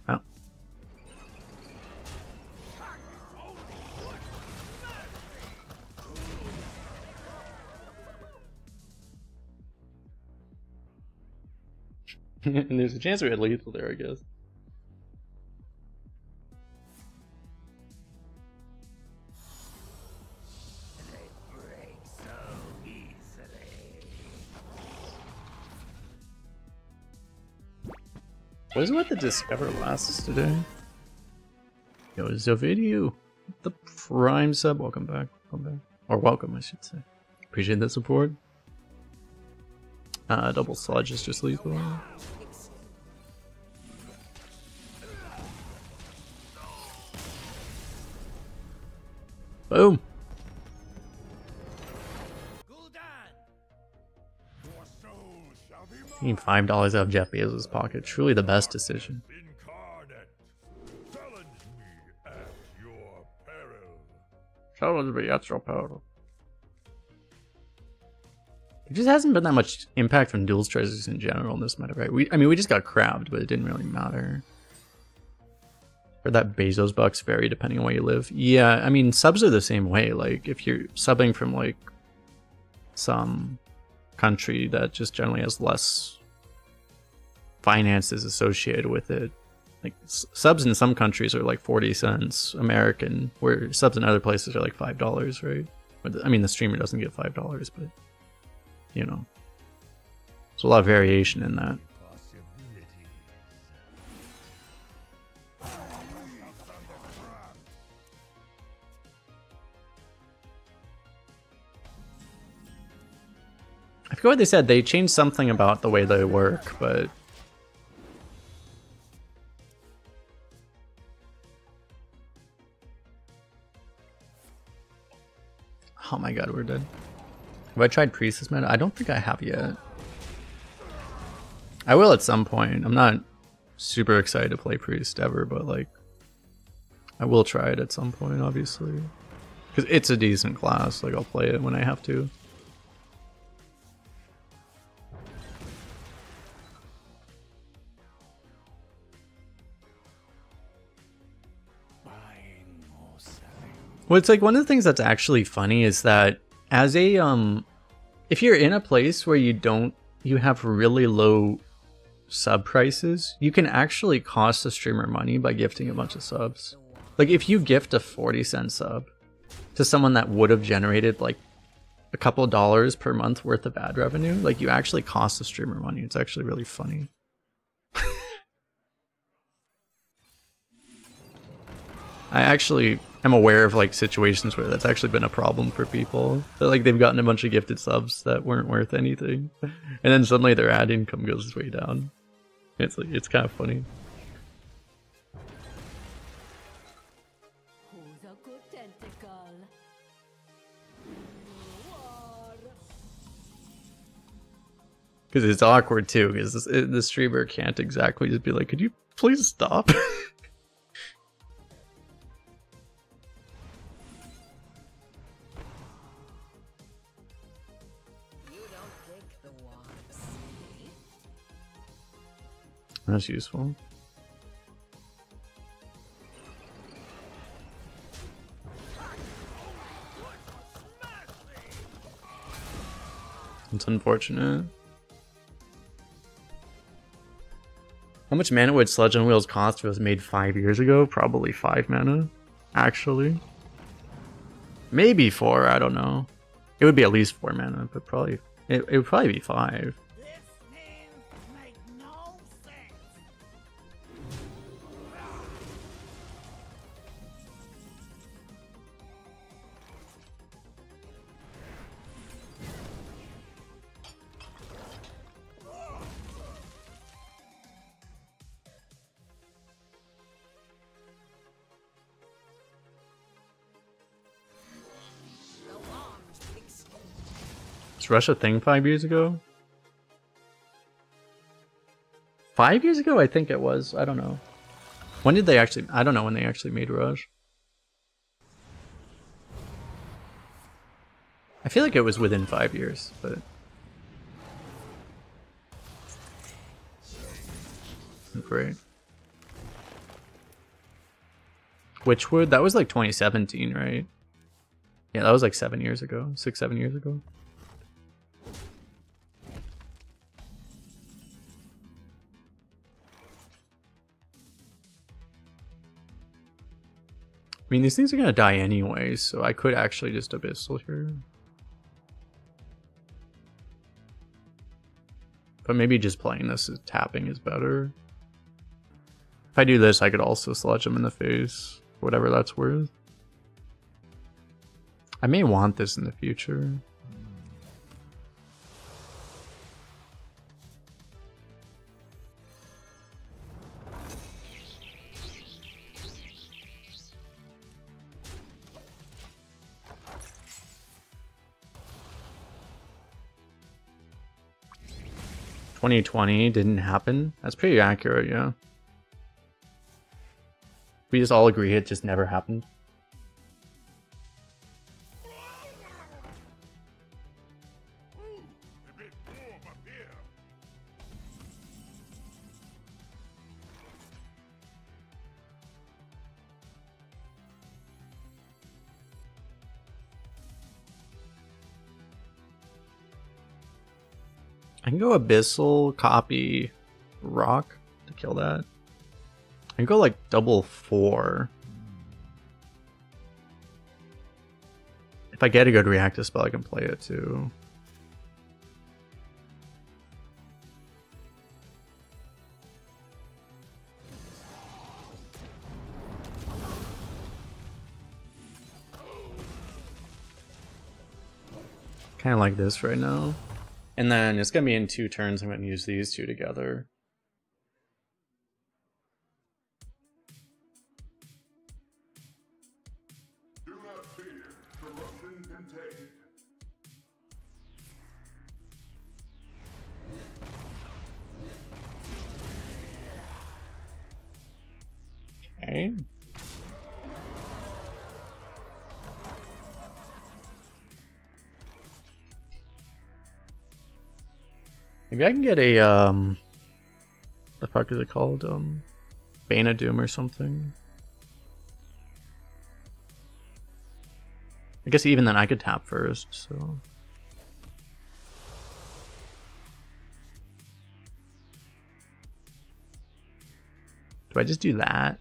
Oh. And there's a chance we had lethal there, I guess. What is with the Discover lasts today? Yo, Zovidio, the Prime sub. Welcome back. Welcome back. Or welcome, I should say. Appreciate the support. Double sludge is just lethal. Boom. Taking $5 out of Jeff Bezos' pocket. Truly the best decision. Challenge me at your peril. There just hasn't been that much impact from dual treasures in general in this meta, right? I mean, we just got crabbed, but it didn't really matter. Or that Bezos bucks vary depending on where you live. Yeah, I mean, subs are the same way. Like, if you're subbing from, like, some country that just generally has less finances associated with it. Like, subs in some countries are like 40 cents American, where subs in other places are like $5, right? I mean, the streamer doesn't get $5, but, you know. There's a lot of variation in that. I forget what they said. They changed something about the way they work, but... Oh my god, we're dead. Have I tried Priest this meta? I don't think I have yet. I will at some point. I'm not super excited to play Priest ever, but like... I will try it at some point, obviously. Because it's a decent class, like I'll play it when I have to. Well, it's like one of the things that's actually funny is that as a if you're in a place where you have really low sub prices, you can actually cost the streamer money by gifting a bunch of subs. Like if you gift a 40-cent sub to someone that would have generated like a couple dollars per month worth of ad revenue, like you actually cost the streamer money. It's actually really funny. I actually am aware of like situations where that's actually been a problem for people. That like they've gotten a bunch of gifted subs that weren't worth anything, and then suddenly their ad income goes way down. It's like it's kind of funny. Loco tentacle. War. Because it's awkward too, because the streamer can't exactly just be like, could you please stop? You don't think the walks. That's useful. It's unfortunate. How much mana would Sludge on Wheels cost if it was made 5 years ago? Probably 5 mana, actually. Maybe 4, I don't know. It would be at least 4 mana, but probably it would probably be 5. This means make no sense. Was Russia a thing 5 years ago? 5 years ago, I think it was. I don't know. When did they actually... I don't know when they actually made Rush. I feel like it was within 5 years, but... Great. Witchwood? That was like 2017, right? Yeah, that was like 7 years ago. 6, 7 years ago. I mean, these things are gonna die anyway, so I could actually just Abyssal here. But maybe just playing this as tapping is better. If I do this, I could also sludge him in the face, whatever that's worth. I may want this in the future. "2020 didn't happen." That's pretty accurate, yeah. We just all agree it just never happened. A bit warm up here. I can go Abyssal, copy, Rock to kill that. I can go like double 4. If I get a good reactive spell, I can play it too. Kind of like this right now. And then it's going to be in 2 turns. I'm going to use these 2 together. Do not fear. Corruption contained. Okay. Maybe I can get a, the fuck is it called? Bane of Doom or something. I guess even then I could tap first, so. Do I just do that?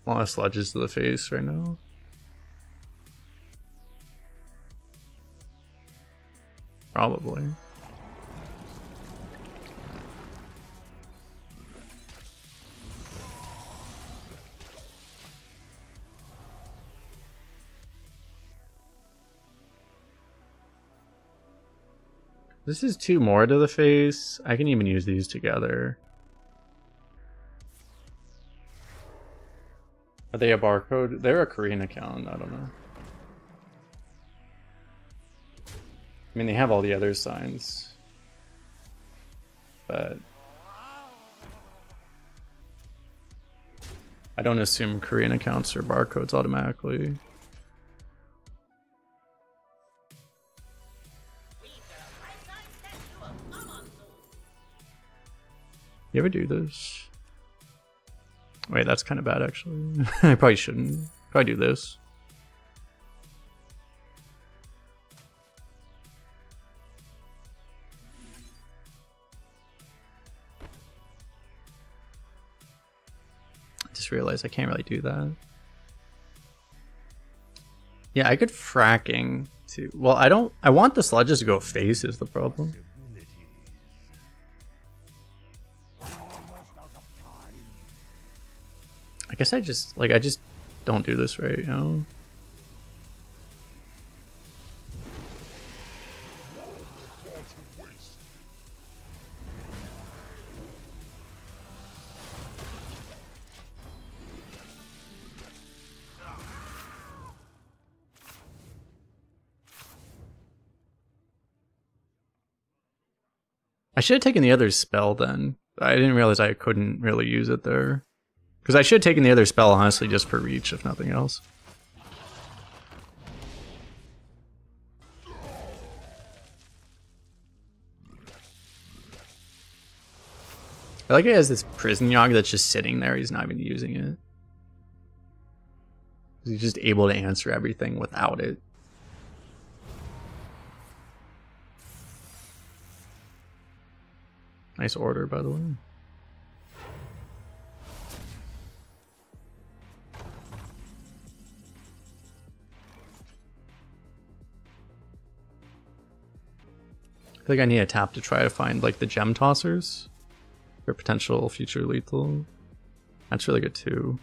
A lot of sludges to the face right now. Probably. This is 2 more to the face. I can even use these together. Are they a barcode? They're a Korean account, I don't know. I mean, they have all the other signs. But I don't assume Korean accounts are barcodes automatically. You ever do this? Wait, that's kind of bad actually. I probably shouldn't. Probably do this. I just realized I can't really do that. Yeah, I could fracking too. Well, I want the sludges to go face is the problem. I guess I just don't do this right, you know? I should have taken the other spell then. I didn't realize I couldn't really use it there. Because I should have taken the other spell, honestly, just for reach, if nothing else. I like it as this prison yogg that's just sitting there, he's not even using it. He's just able to answer everything without it. Nice order, by the way. I think I need a tap to try to find like the gem tossers for potential future lethal. That's really good too.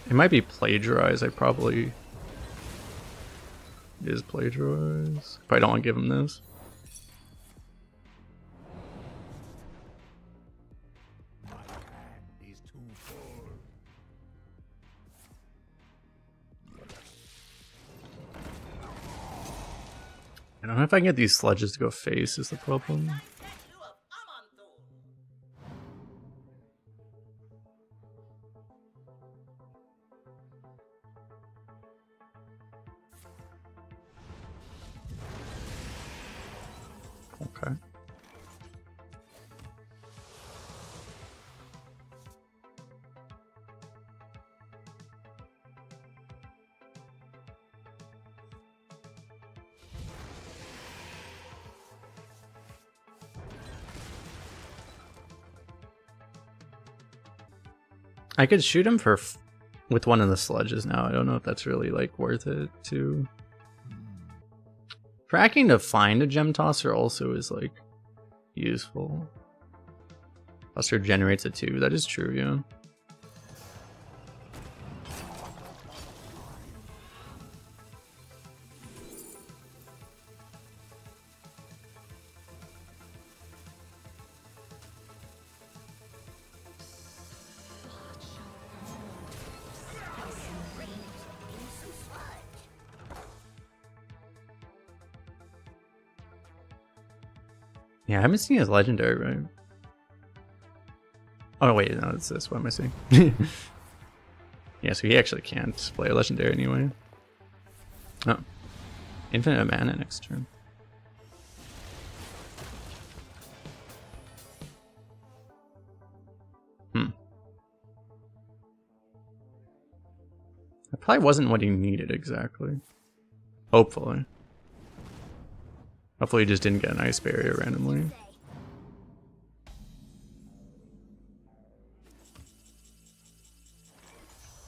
It might be plagiarize. It is plagiarize. Probably don't want to give him this. I don't know if I can get these sledges to go face is the problem. Okay. I could shoot him with one of the sledges now. I don't know if that's really like worth it to. Tracking to find a gem tosser also is like useful. Tosser generates it too. That is true, yeah. Yeah, I haven't seen his legendary, right? Oh wait, no, it's this. What am I seeing? Yeah, so he actually can't play a legendary anyway. Oh. Infinite mana next turn. That probably wasn't what he needed exactly. Hopefully. Hopefully he just didn't get an ice barrier randomly.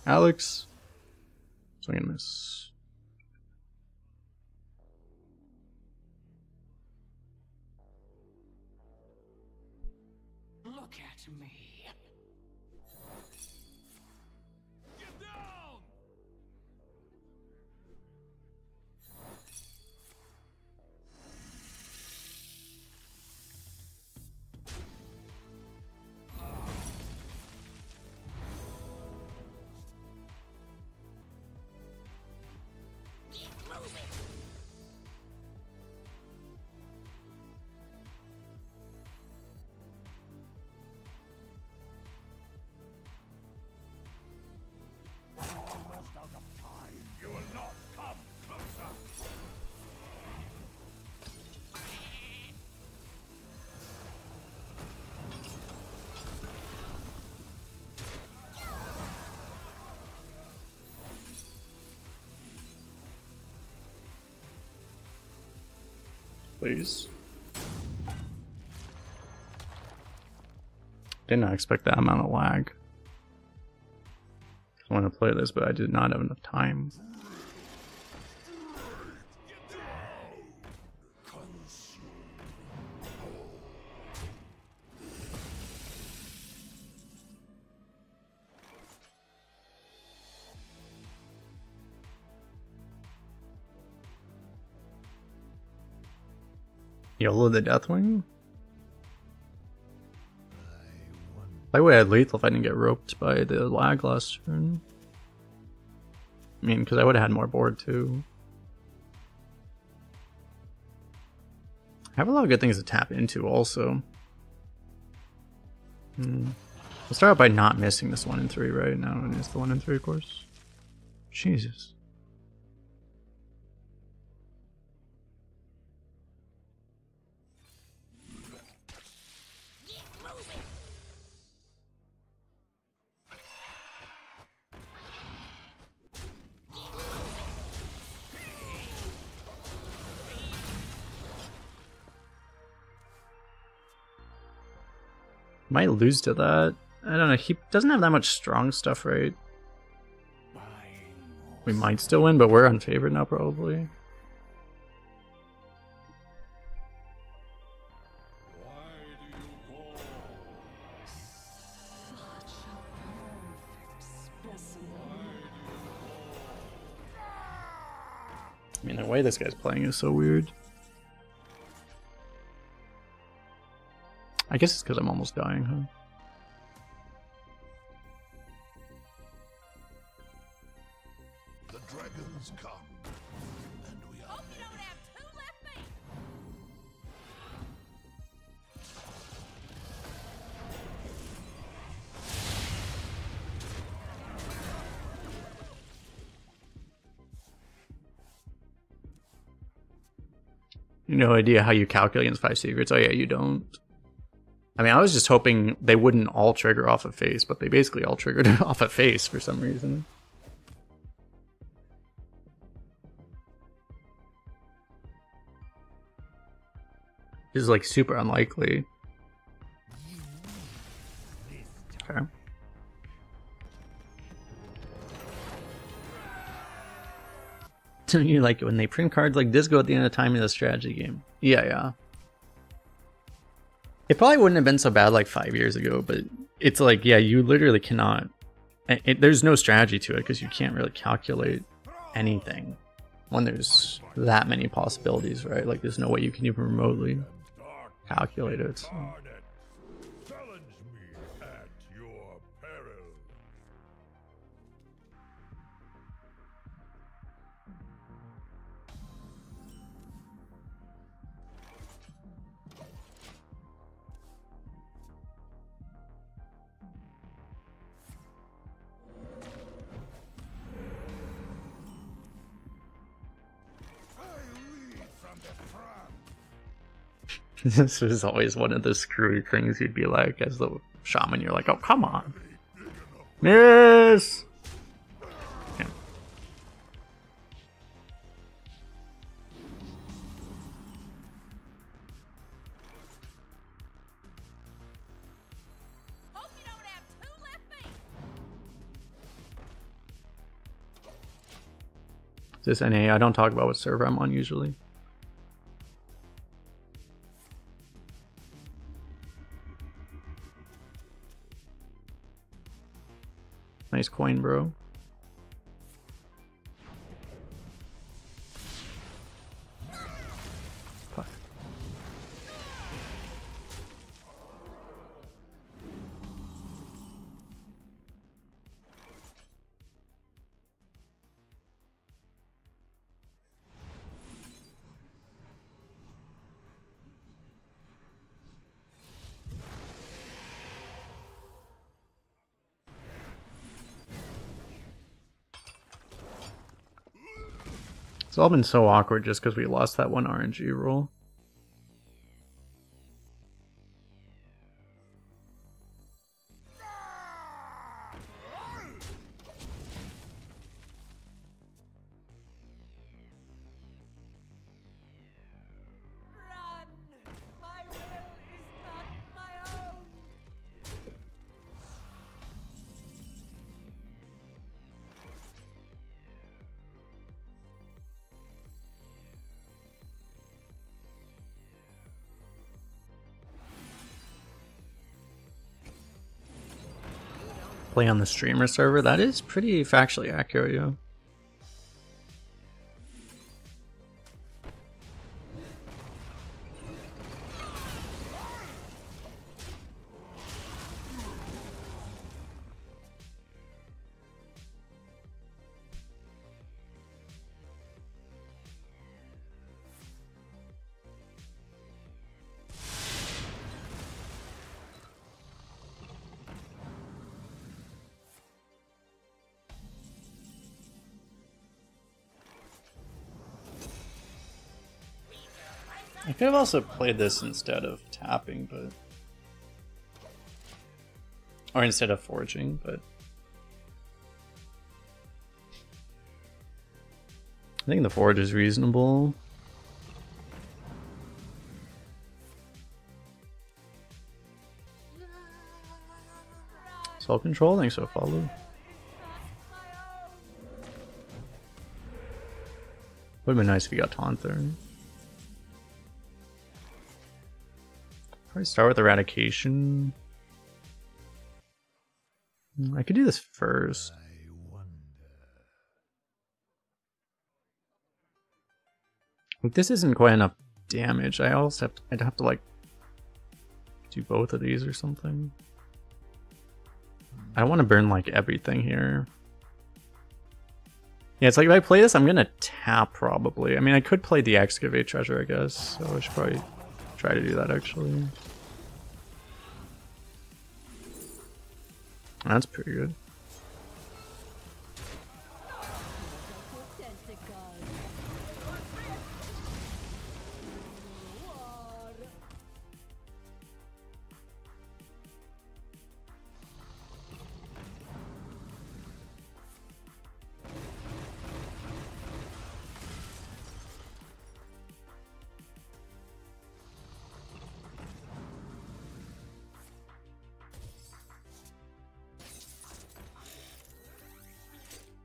Alex. Swing and miss. Look at me. Get down! You will not come closer. Please. Did not expect that amount of lag. I want to play this, but I did not have enough time. YOLO the Deathwing? I would have had lethal if I didn't get roped by the lag last turn. I mean, because I would have had more board too. I have a lot of good things to tap into also. We'll start out by not missing this 1 in 3 right now, and it's the 1 in 3 course. Jesus. Might lose to that. I don't know. He doesn't have that much strong stuff, right? We might still win, but we're unfavored now, probably. I mean, the way this guy's playing is so weird. I guess it's because I'm almost dying, huh? The dragons come, and we are. Hope you don't have 2 left feet. No idea how you calculate against 5 secrets. Oh yeah, you don't. I mean, I was just hoping they wouldn't all trigger off a face, but they basically all triggered off a face for some reason. This is like super unlikely. Okay. So you like when they print cards like this go at the end of time in the strategy game. Yeah. It probably wouldn't have been so bad like 5 years ago, but it's like, yeah, you literally cannot. There's no strategy to it because you can't really calculate anything when there's that many possibilities, right? Like, there's no way you can even remotely calculate it. So. Challenge me at your peril. This is always one of the screwy things you'd be like as the shaman. You're like, oh, come on. Miss! Yeah. Hope you don't have 2 left feet. This NA, I don't talk about what server I'm on usually. Nice coin, bro. Fuck. It's all been so awkward just because we lost that one RNG roll. Run! My will is not my own! Play on the streamer server, that is pretty factually accurate, yo. I could have also played this instead of tapping, but... Or instead of forging, but... I think the forge is reasonable. Self-controlling, so follow. Would've been nice if you got taunt there. Probably start with eradication. I could do this first. Like, this isn't quite enough damage. I'd have to like do both of these or something. I don't want to burn like everything here. Yeah, it's like if I play this, I'm gonna tap probably. I mean, I could play the excavate treasure, I guess. So I should probably try to do that actually. That's pretty good.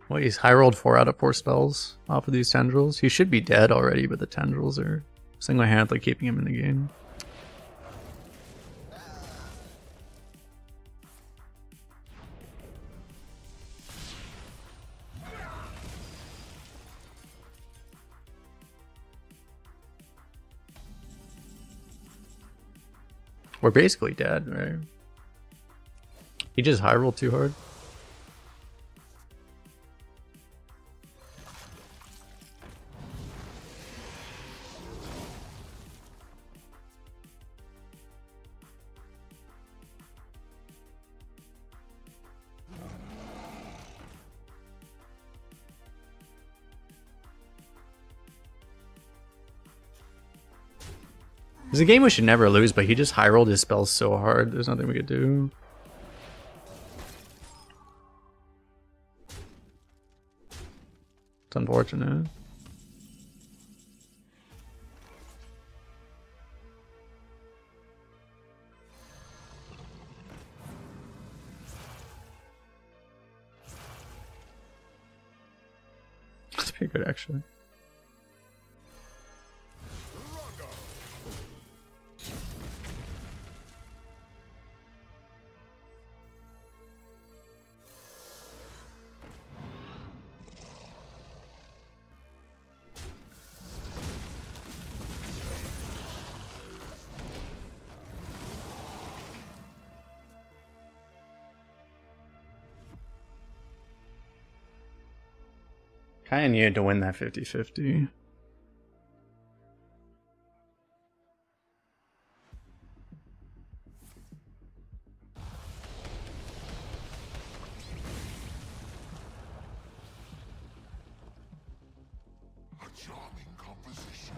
Well, he's high rolled 4 out of 4 spells off of these tendrils. He should be dead already, but the tendrils are single-handedly keeping him in the game. We're basically dead, right? He just high rolled too hard. It's a game we should never lose, but he just high rolled his spells so hard, there's nothing we could do. It's unfortunate. That's pretty good actually. Kind of needed to win that 50-50. A charming composition.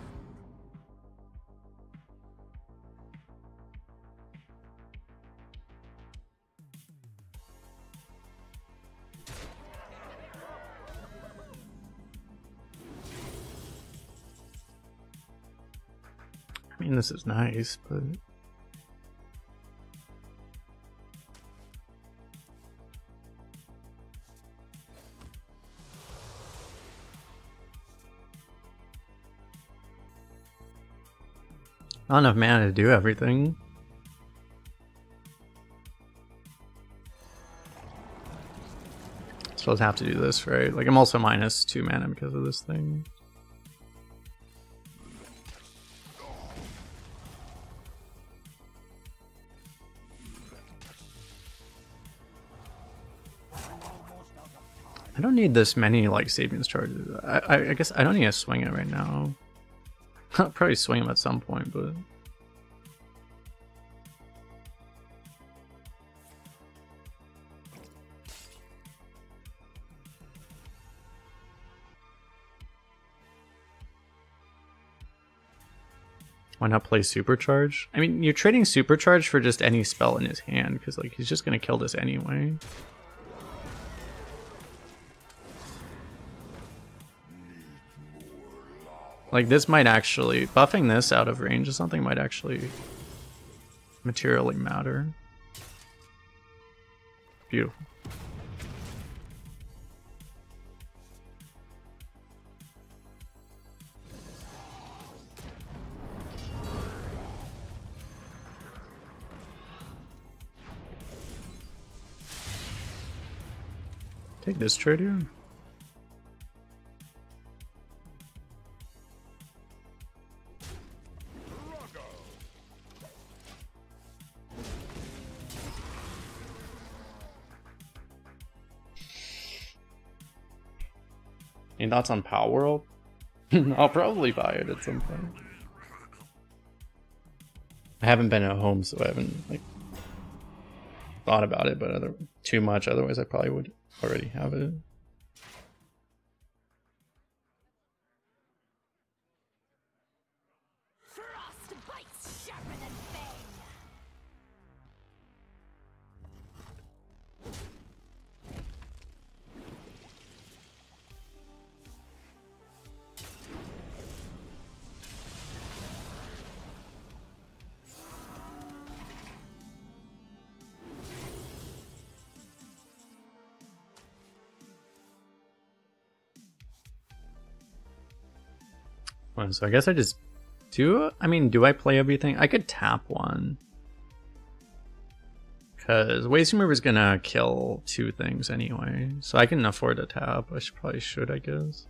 I mean, this is nice, but not enough mana to do everything. So I'll have to do this, right? Like, I'm also minus 2 mana because of this thing. I don't need this many, like, savings charges. I guess I don't need to swing it right now. I'll probably swing him at some point, but... why not play Supercharge? I mean, you're trading Supercharge for just any spell in his hand, because, like, he's just gonna kill this anyway. Like, this might actually... buffing this out of range or something might actually materially matter. Beautiful. Take this trade here. Any thoughts on Power World? I'll probably buy it at some point. I haven't been at home, so I haven't like thought about it, but too much. Otherwise, I probably would already have it. Frost bites sharper than bane. Well, so I guess I just do. I mean, do I play everything? I could tap one. Because Wasting River is gonna kill 2 things anyway. So I can afford to tap. I probably should, I guess.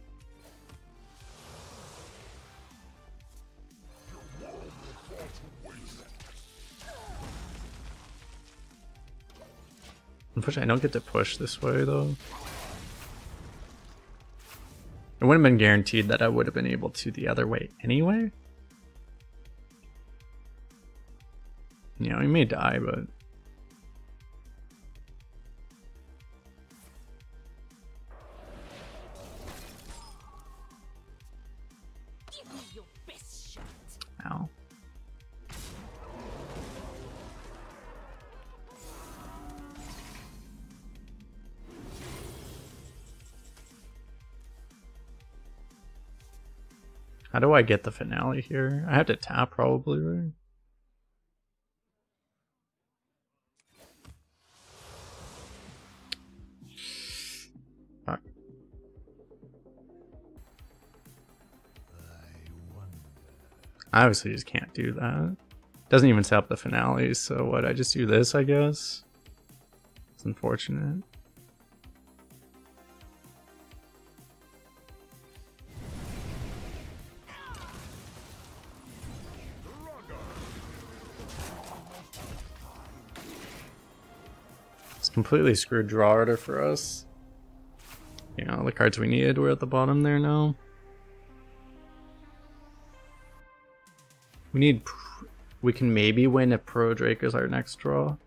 Unfortunately, I don't get to push this way, though. It wouldn't have been guaranteed that I would have been able to the other way anyway. You know, he may die, but... Give me your best shot. Ow. How do I get the finale here? I have to tap probably, right? Fuck. I obviously just can't do that. Doesn't even set up the finale, so what? I just do this, I guess? It's unfortunate. Completely screwed draw order for us. You know, the cards we needed were at the bottom there now. We need... We can maybe win if Pro Drake is our next draw.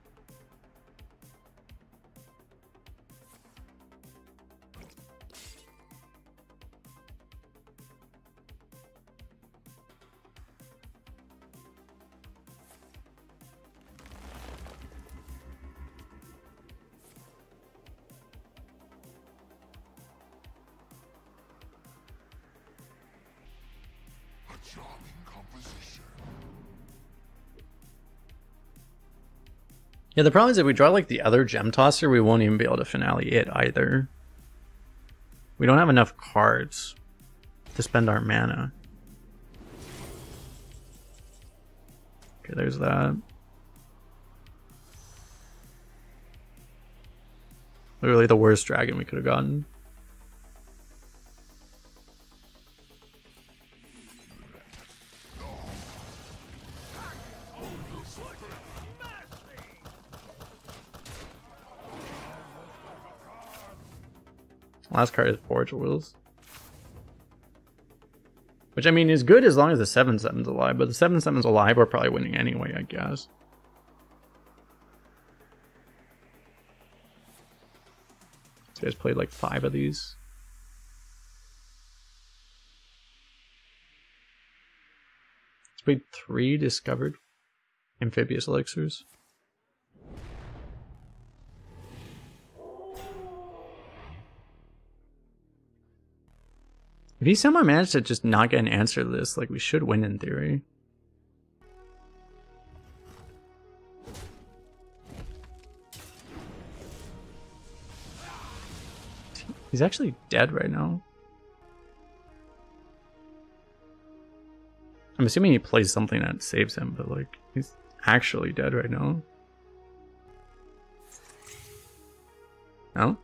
Yeah, the problem is if we draw like the other Gem Tosser, we won't even be able to finale it either. We don't have enough cards to spend our mana. Okay, there's that. Literally the worst dragon we could have gotten. Last card is Forge Wheels. Which, I mean, is good as long as the 7/7's alive, but the 7/7's alive, we're probably winning anyway, I guess. This guy's played like 5 of these. He's played 3 discovered amphibious elixirs. If he somehow managed to just not get an answer to this, like, we should win in theory. He's actually dead right now. I'm assuming he plays something that saves him, but like, he's actually dead right now. No?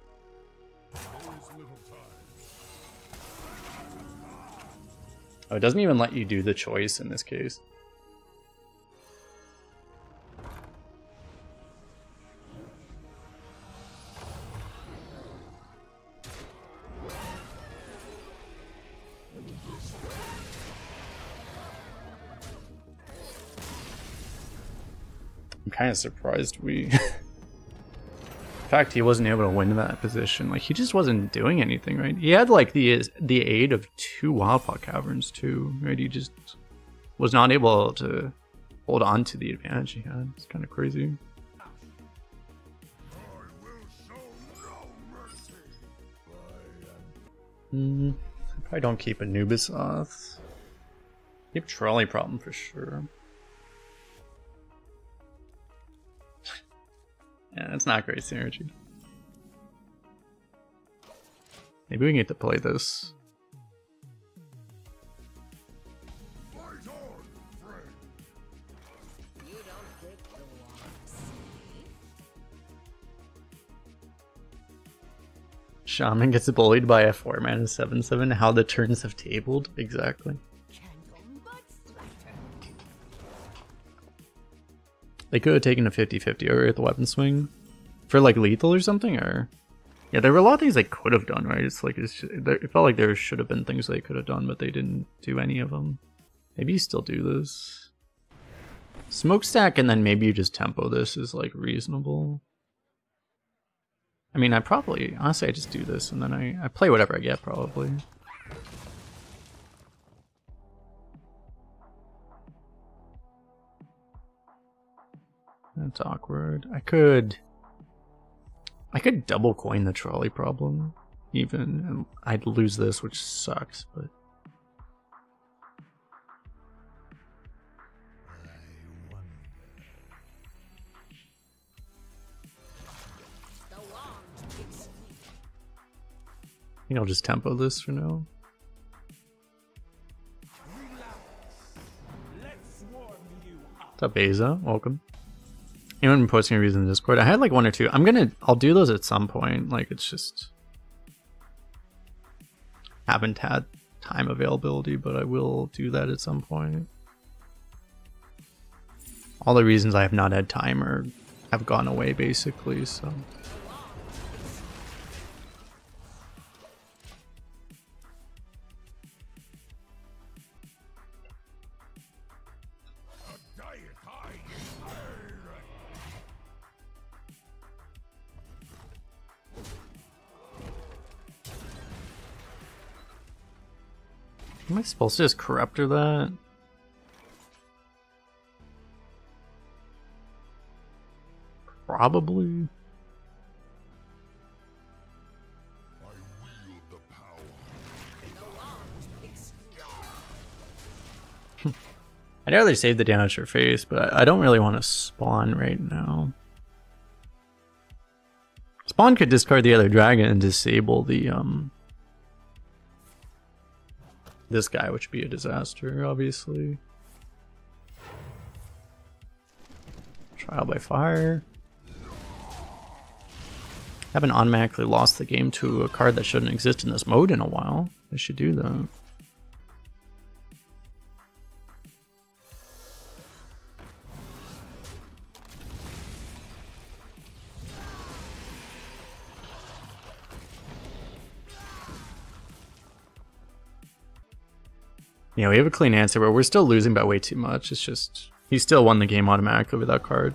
Oh, it doesn't even let you do the choice in this case. I'm kind of surprised we... In fact, he wasn't able to win that position. Like, he just wasn't doing anything, right? He had like the aid of 2 Wildfall Caverns too, right? He just was not able to hold on to the advantage he had. It's kind of crazy. I probably don't keep Anubis off. Keep Trolley Problem for sure. Yeah, that's not great synergy. Maybe we can get to play this. Shaman gets bullied by a 4-mana 7/7. How the turns have tabled? Exactly. They could have taken a 50-50 over at the weapon swing for like lethal or something, or yeah, there were a lot of things they could have done, right? It's like it felt like there should have been things they could have done, but they didn't do any of them. Maybe you still do this smokestack, and then maybe you just tempo this is like reasonable. I mean, honestly, I just do this and then I play whatever I get probably. That's awkward. I could double coin the Trolley Problem even, and I'd lose this, which sucks, but I think I'll just tempo this for now. What's up, Beza? Welcome. Anyone been posting reviews in the Discord? I had like 1 or 2. I'll do those at some point. Like, it's just haven't had time availability, but I will do that at some point. All the reasons I have not had time have gone away basically, so. Am I supposed to just corruptor that? Probably. I'd rather save the damage for face, but I don't really want to spawn right now. Spawn could discard the other dragon and disable the this guy, which would be a disaster, obviously. Trial by fire. Haven't automatically lost the game to a card that shouldn't exist in this mode in a while. I should do that. Yeah, we have a clean answer, but we're still losing by way too much. It's just, he still won the game automatically with that card.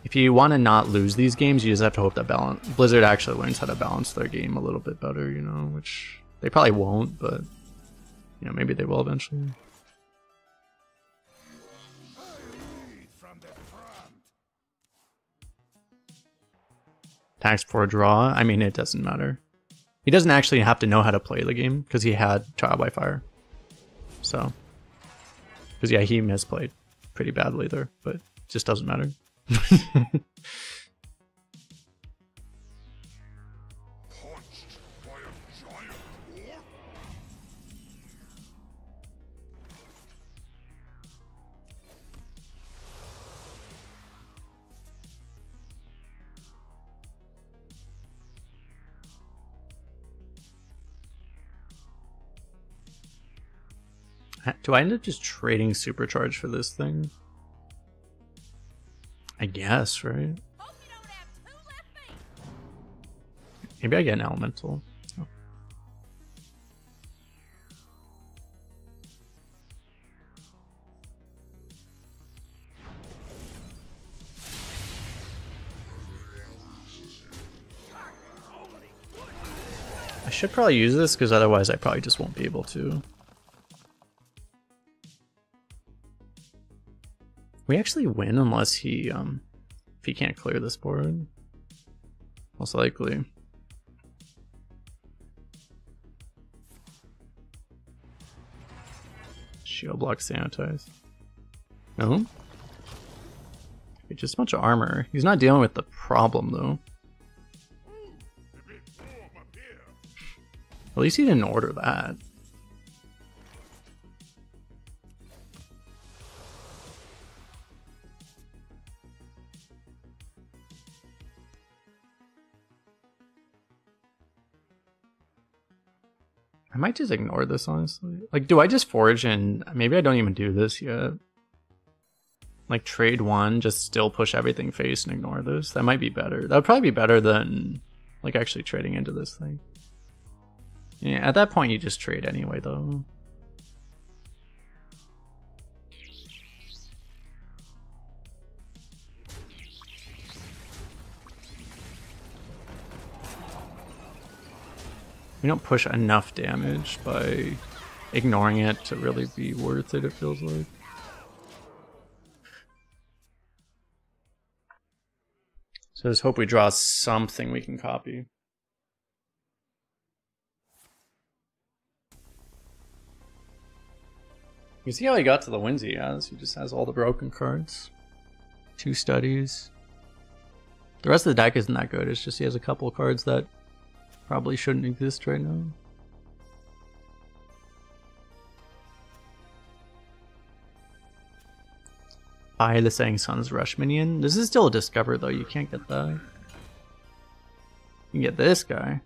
If you want to not lose these games, you just have to hope that Blizzard actually learns how to balance their game a little bit better, you know, which they probably won't, but, you know, maybe they will eventually. Tax for a draw. I mean, it doesn't matter. He doesn't actually have to know how to play the game because he had Trial by Fire. So, because yeah, he misplayed pretty badly there, but it just doesn't matter. Do I end up just trading Supercharge for this thing? I guess, right? Hope you don't have two left feet. Maybe I get an elemental. Oh. I should probably use this because otherwise I probably just won't be able to. We actually win unless he, if he can't clear this board. Most likely. Shield block sanitize. No? It's just a bunch of armor. He's not dealing with the problem though. At least he didn't order that. I might just ignore this, honestly. Like, do I just forge and maybe I don't even do this yet? Like, trade one, just still push everything face and ignore this? That might be better. That would probably be better than, like, actually trading into this thing. Yeah, at that point you just trade anyway, though. We don't push enough damage by ignoring it to really be worth it, it feels like. So just hope we draw something we can copy. You see how he got to the wins he has? He just has all the broken cards. 2 studies. The rest of the deck isn't that good, it's just he has a couple of cards that probably shouldn't exist right now. Buy the Setting Sun's Rush minion. This is still a Discover though, you can't get that. You can get this guy.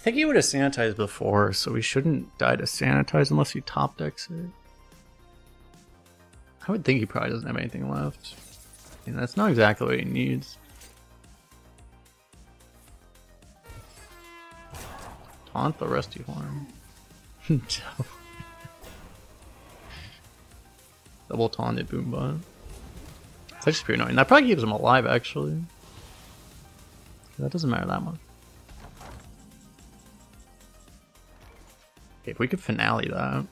think he would have sanitized before, so we shouldn't die to sanitize unless he top decks it. I would think he probably doesn't have anything left. And that's not exactly what he needs. Taunt the Rusty Horn. Double taunted Boombot. It's actually pretty annoying. That probably keeps him alive, actually. That doesn't matter that much. Okay, if we could finale that.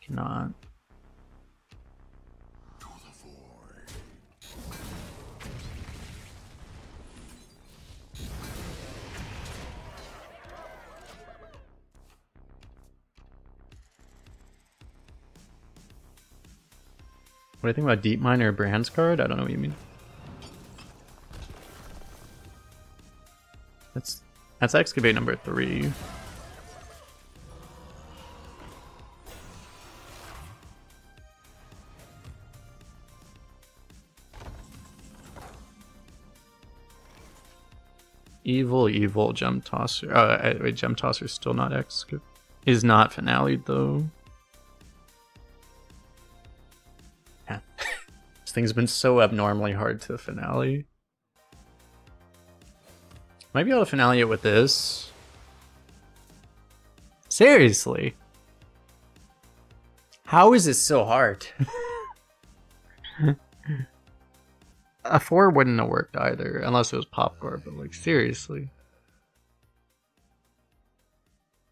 Cannot. What do you think about Deep Mine or Brand's card? I don't know what you mean. That's Excavate number 3. Evil Gem Tosser. Wait, Gem Tosser's still not Excavate. Is not finale'd though. Yeah. This thing's been so abnormally hard to finale. Might be able to finale it with this. Seriously. How is this so hard? A 4 wouldn't have worked either, unless it was Popcorn, but like, seriously.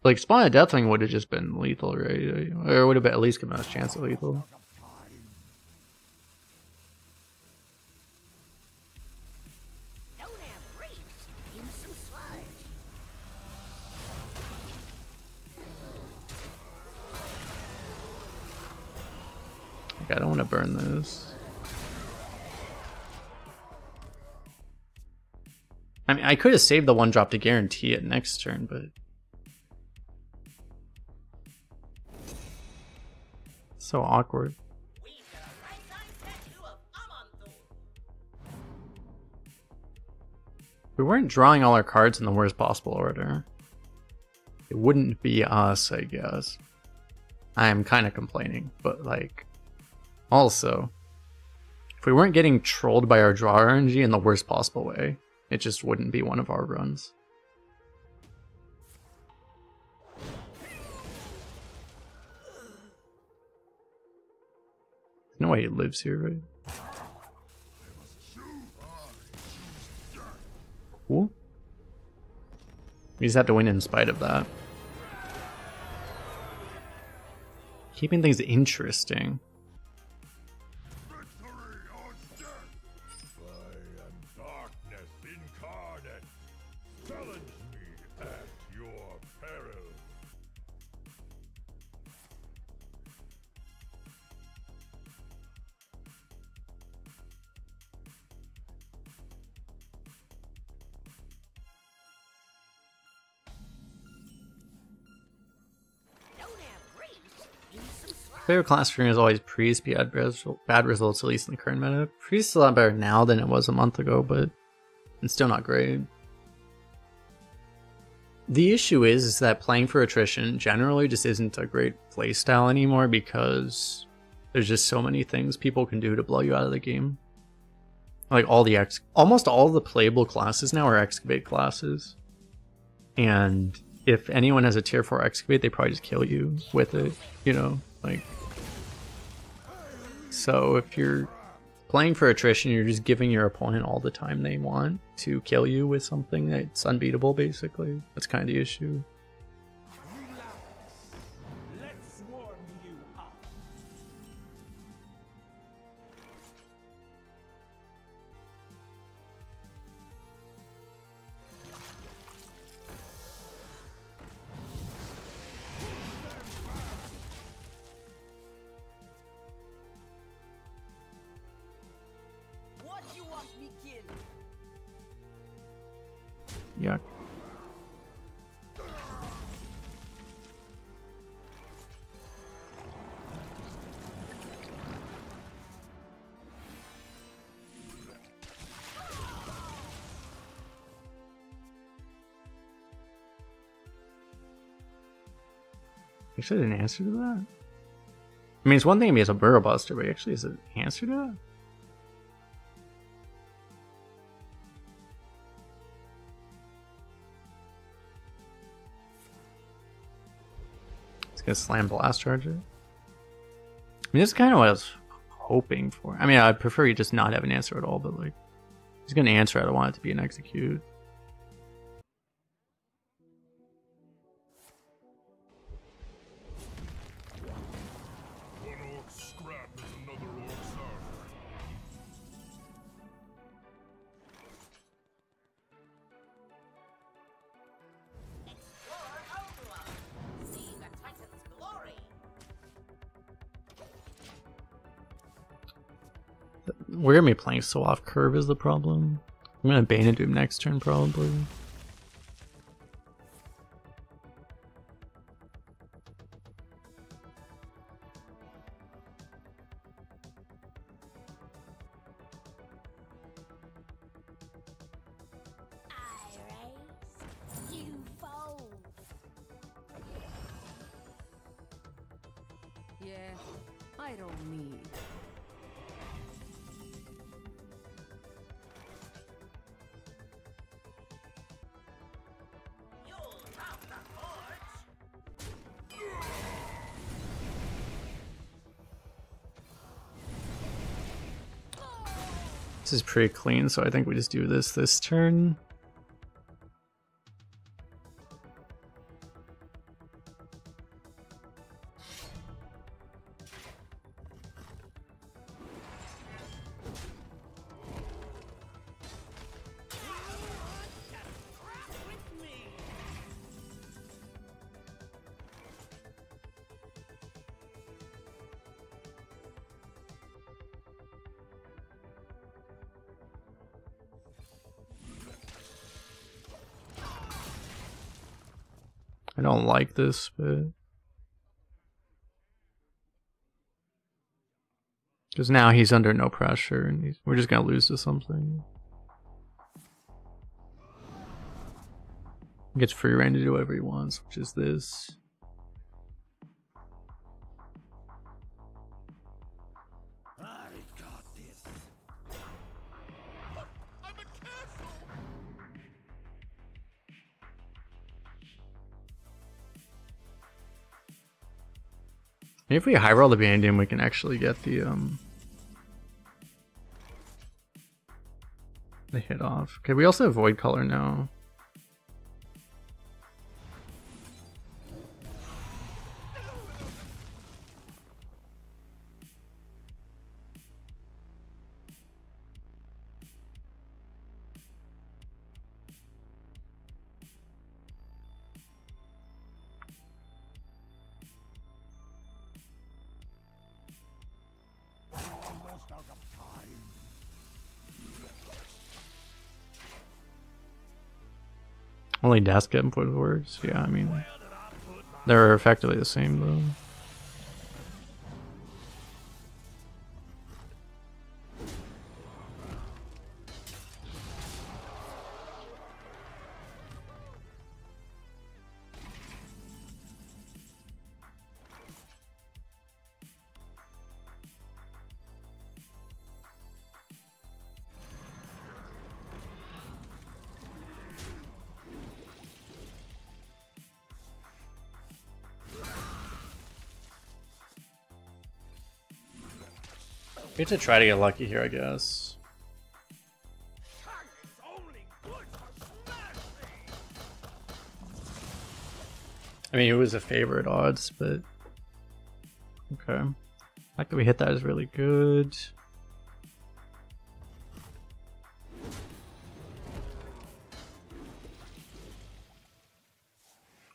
Like, Spawn of Deathwing would have just been lethal, right? Or would have at least given us a chance at lethal. I don't want to burn this. I mean, I could have saved the 1-drop to guarantee it next turn, but... So awkward. We weren't drawing all our cards in the worst possible order. It wouldn't be us, I guess. I am kind of complaining, but like... Also, if we weren't getting trolled by our draw RNG in the worst possible way, it just wouldn't be one of our runs. There's no way he lives here, right? Cool. We just have to win in spite of that. Keeping things interesting. Favorite class for me is always Priest. Bad results, at least in the current meta. Priest is a lot better now than it was a month ago, but it's still not great. The issue is that playing for attrition generally just isn't a great playstyle anymore because there's just so many things people can do to blow you out of the game. Like almost all of the playable classes now are Excavate classes. And if anyone has a tier 4 Excavate, they probably just kill you with it, you know? Like, so if you're playing for attrition, you're just giving your opponent all the time they want to kill you with something that's unbeatable, basically. That's kind of the issue. Let's warm you up. What you want me kill? Yuck. Actually, an answer to that? I mean, it's one thing if he has a Burrow Buster, but actually is an answer to that? He's gonna slam Blast Charger. I mean, this is kind of what I was hoping for. I mean, I'd prefer you just not have an answer at all, but like, he's gonna answer. I don't want it to be an execute. One orc scrap is another orc's armor. See the Titan's glory. We're gonna be playing so off curve is the problem. I'm gonna Bane into him next turn probably. I raise, you fold. Yeah, I don't need. You'll have the forge. This is pretty clean, so I think we just do this turn. I don't like this, but because now he's under no pressure, and we're just gonna lose to something. He gets free reign to do whatever he wants, which is this. I got this. I'm a castle. Maybe if we high roll the Bandium, we can actually get the hit off. Okay, we also have Void Color now. Almost out of time. Only desk input works. Yeah, I mean, Where did I put my they're effectively the same though. We have to try to get lucky here, I guess. It's only good for smashing. I mean, it was a favorite odds, but okay. The fact that we hit that is really good.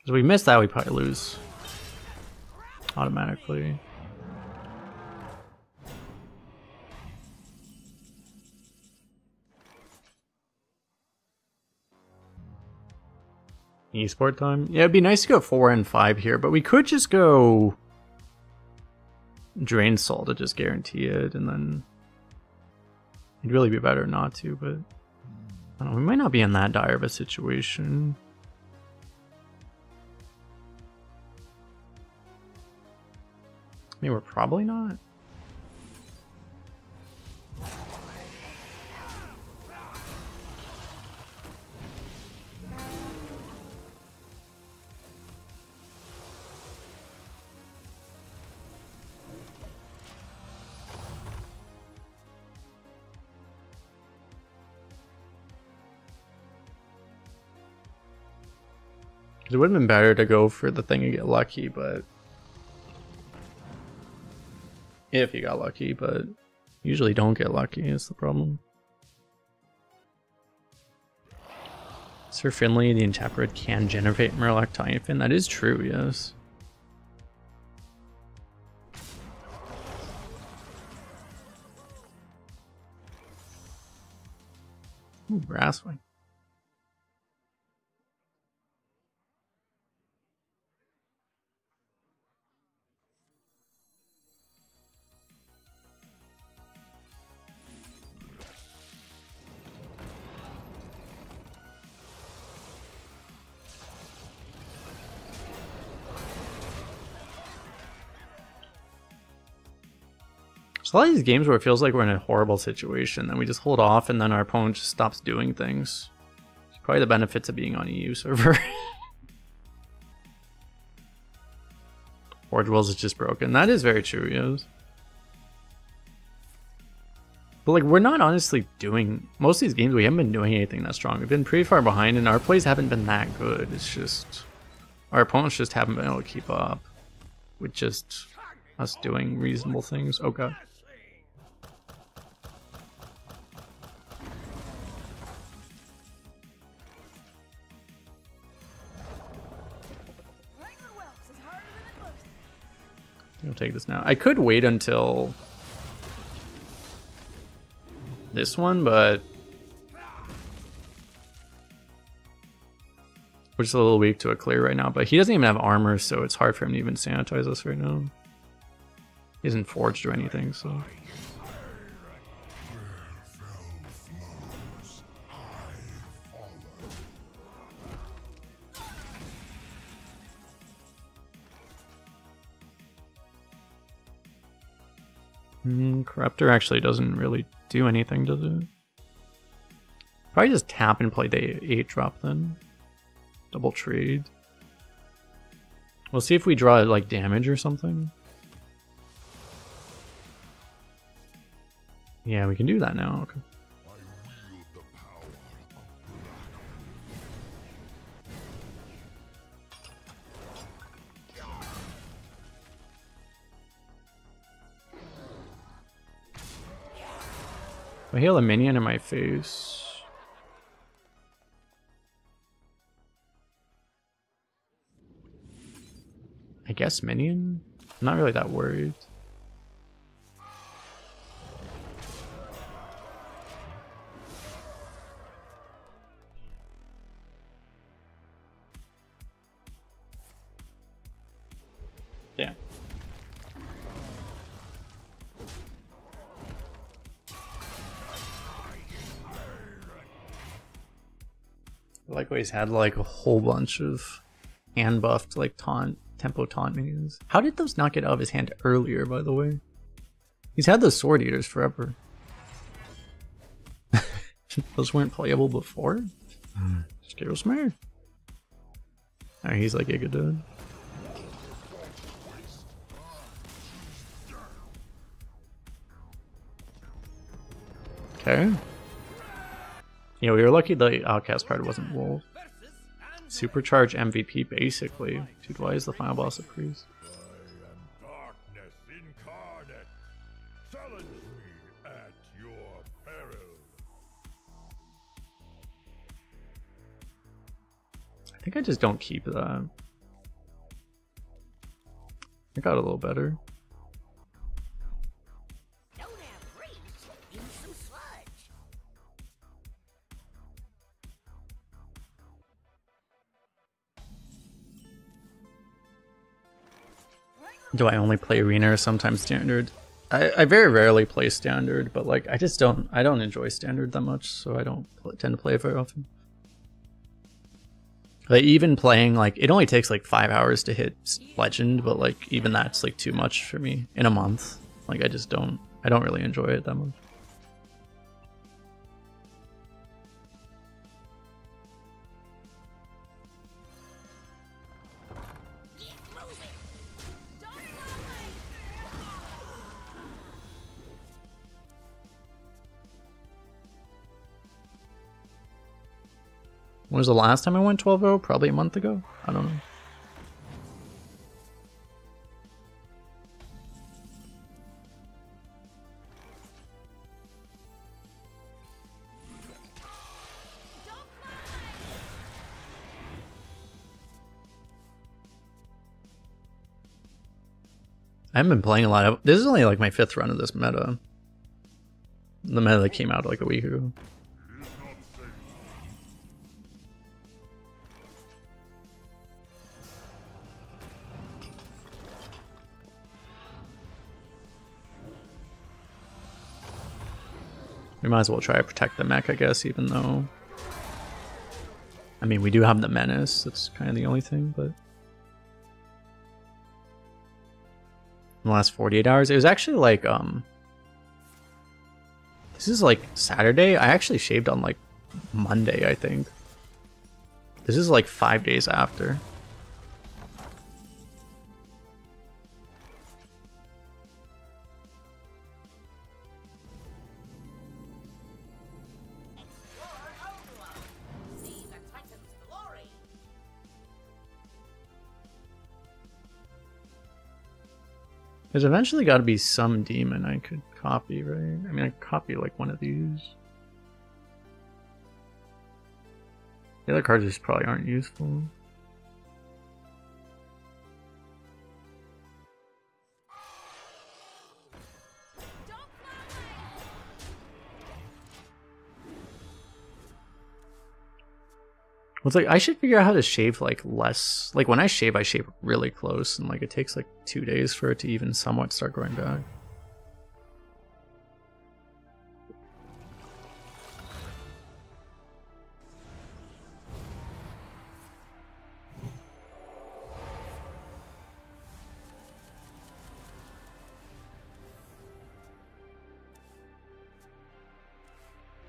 If we miss that, we probably lose automatically. Esport time? Yeah, it'd be nice to go 4 and 5 here, but we could just go Drain Soul to just guarantee it, and then it'd really be better not to, but I don't know, we might not be in that dire of a situation. mean, we're probably not. It would have been better to go for the thing and get lucky, but if you got lucky, but usually don't get lucky is the problem. Sir Finley, the Interpret, can generate Murloc Typhon. That is true, yes. Ooh, Brasswing. A lot of these games where it feels like we're in a horrible situation and we just hold off and then our opponent just stops doing things. It's probably the benefits of being on EU server. Crab Duels is just broken. That is very true, yes. But like, we're not honestly doing, most of these games we haven't been doing anything that strong. We've been pretty far behind and our plays haven't been that good. It's just, our opponents just haven't been able to keep up with just us doing reasonable things. Oh god. I'll take this now. I could wait until this one, but we're just a little weak to a clear right now. But he doesn't even have armor, so it's hard for him to even sanitize us right now. He isn't forged or anything, so. Corruptor actually doesn't really do anything, does it? Probably just tap and play the 8-drop then. Double trade. We'll see if we draw like damage or something. Yeah, we can do that now. Okay. I heal a minion in my face. I guess minion? I'm not really that worried. Yeah. Likewise had like a whole bunch of hand buffed like tempo taunt minions. How did those not get out of his hand earlier, by the way? He's had those sword eaters forever. Those weren't playable before? Scale smart. Alright, he's like Giga Dude. Okay. Yeah, we were lucky the outcast card wasn't Wolf. Supercharge MVP, basically. Dude, why is the final boss a priest? I am darkness incarnate. Challenge me at your peril. I think I just don't keep that. I got a little better. Don't have reach. Use some sludge. Do I only play arena or sometimes standard? I very rarely play standard, but like I don't enjoy standard that much, so I don't tend to play it very often. Like even playing, like it only takes like 5 hours to hit legend, but like even that's like too much for me in a month. Like I don't really enjoy it that much. When was the last time I went 12-0? Probably a month ago? I don't know. I haven't been playing a lot of... This is only like my 5th run of this meta. The meta that came out like a week ago. We might as well try to protect the mech, I guess, even though... I mean, we do have the menace. That's kind of the only thing, but... In the last 48 hours, it was actually like, This is like Saturday. I actually shaved on like Monday, I think. This is like 5 days after. There's eventually got to be some demon I could copy, right? I mean, I could copy like one of these. The other cards just probably aren't useful. Well, it's like I should figure out how to shave like less. Like when I shave really close, and like it takes like 2 days for it to even somewhat start growing back.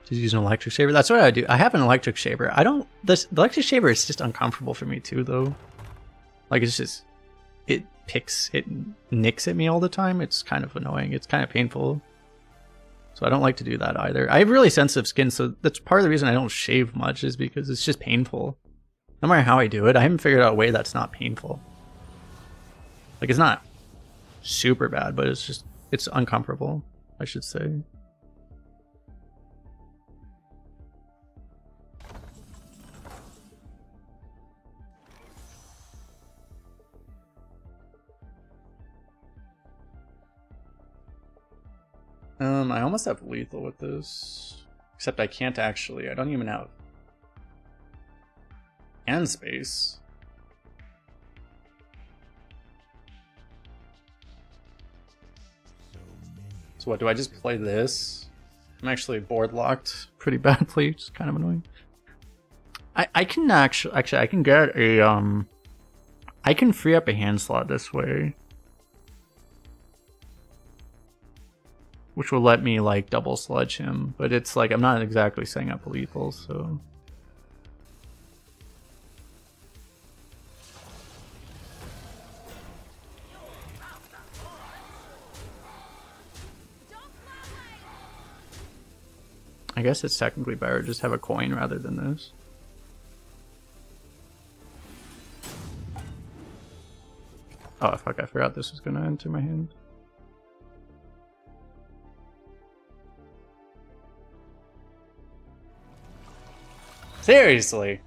Just use an electric shaver. That's what I do. I have an electric shaver. The electric shaver is just uncomfortable for me too, though. Like it's just, it nicks at me all the time. It's kind of annoying. It's kind of painful. So I don't like to do that either. I have really sensitive skin, so that's part of the reason I don't shave much is because it's just painful. No matter how I do it, I haven't figured out a way that's not painful. Like it's not super bad, but it's uncomfortable, I should say. I almost have lethal with this, except I can't actually. I don't even have hand space. So what, do I just play this? I'm actually board locked pretty badly, which is kind of annoying. I can actually I can get a I can free up a hand slot this way, which will let me like double sludge him, but it's like I'm not exactly setting up lethal, so. I guess it's technically better to just have a coin rather than this. Oh fuck, I forgot this was gonna enter my hand. Seriously?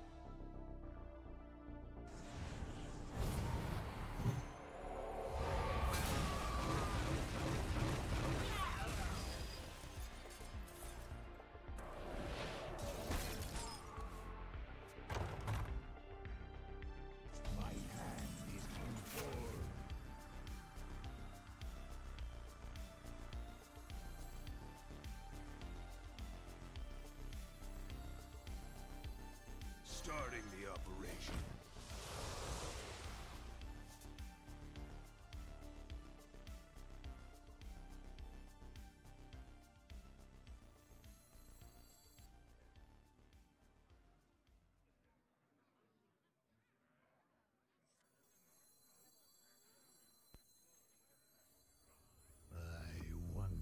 Starting the operation. I wonder.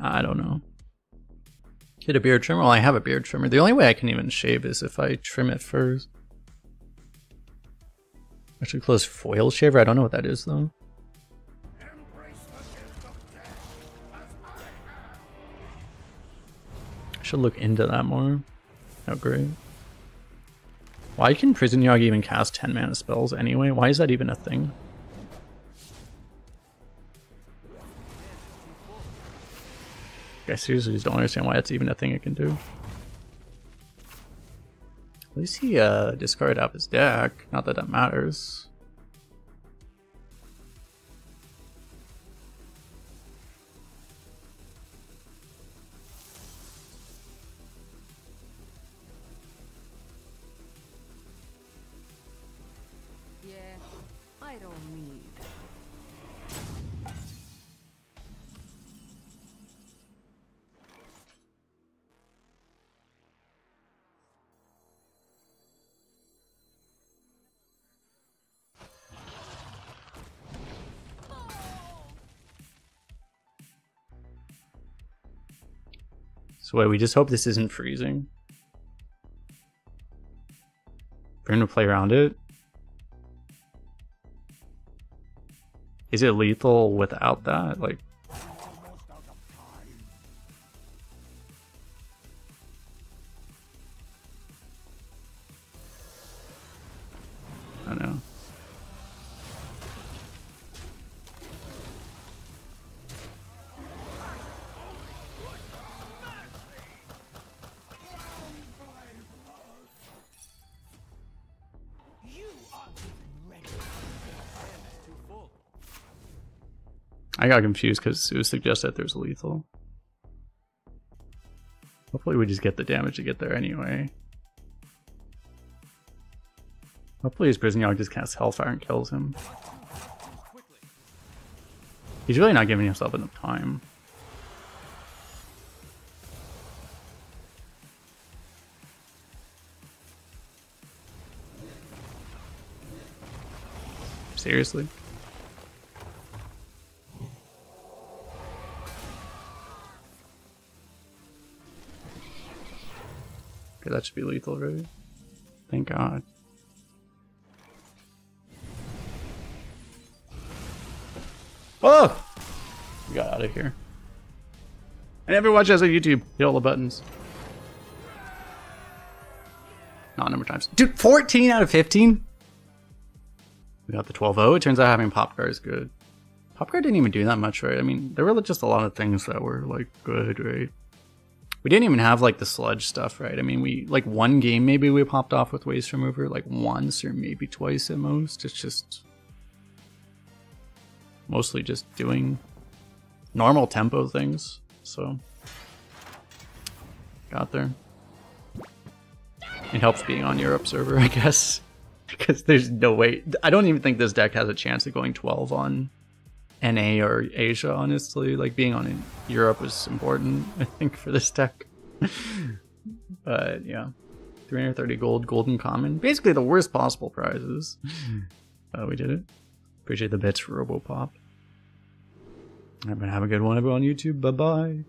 I don't know. Get a beard trimmer? Well, I have a beard trimmer. The only way I can even shave is if I trim it first. Actually, close foil shaver? I don't know what that is, though. Embrace the gift of death as I am. I should look into that more. Oh, great. Why can Prison Yog even cast 10 mana spells anyway? Why is that even a thing? I seriously just don't understand why that's even a thing it can do. At least he discarded out his deck. Not that that matters. Yeah, I don't need. So wait, we just hope this isn't freezing. We're gonna play around it. Is it lethal without that? Like, Almost out of time. I don't know. You aren't even ready. Too full. I got confused because it was suggested there's lethal. Hopefully we just get the damage to get there anyway. Hopefully his Prison Yog just casts Hellfire and kills him. Quickly. He's really not giving himself enough time. Seriously? Okay, that should be lethal, right? Thank God. Oh! We got out of here. I never watch us on YouTube. Hit all the buttons. Not a number of times. Dude, 14 out of 15? We got the 12-0. It turns out having Pop Guard is good. Pop Guard didn't even do that much, right? I mean, there were just a lot of things that were, like, good, right? We didn't even have, like, the sludge stuff, right? I mean, we, like, one game maybe we popped off with Waste Remover, like, once or maybe twice at most. It's just mostly just doing normal tempo things, so got there. It helps being on Europe server, I guess, because there's no way. I don't even think this deck has a chance of going 12 on NA or Asia, honestly. Like, being on Europe is important, I think, for this deck. But yeah, 330 gold, golden common, basically the worst possible prizes. We did it. Appreciate the bits for Robopop. Have a good one, everyone on YouTube. Bye bye.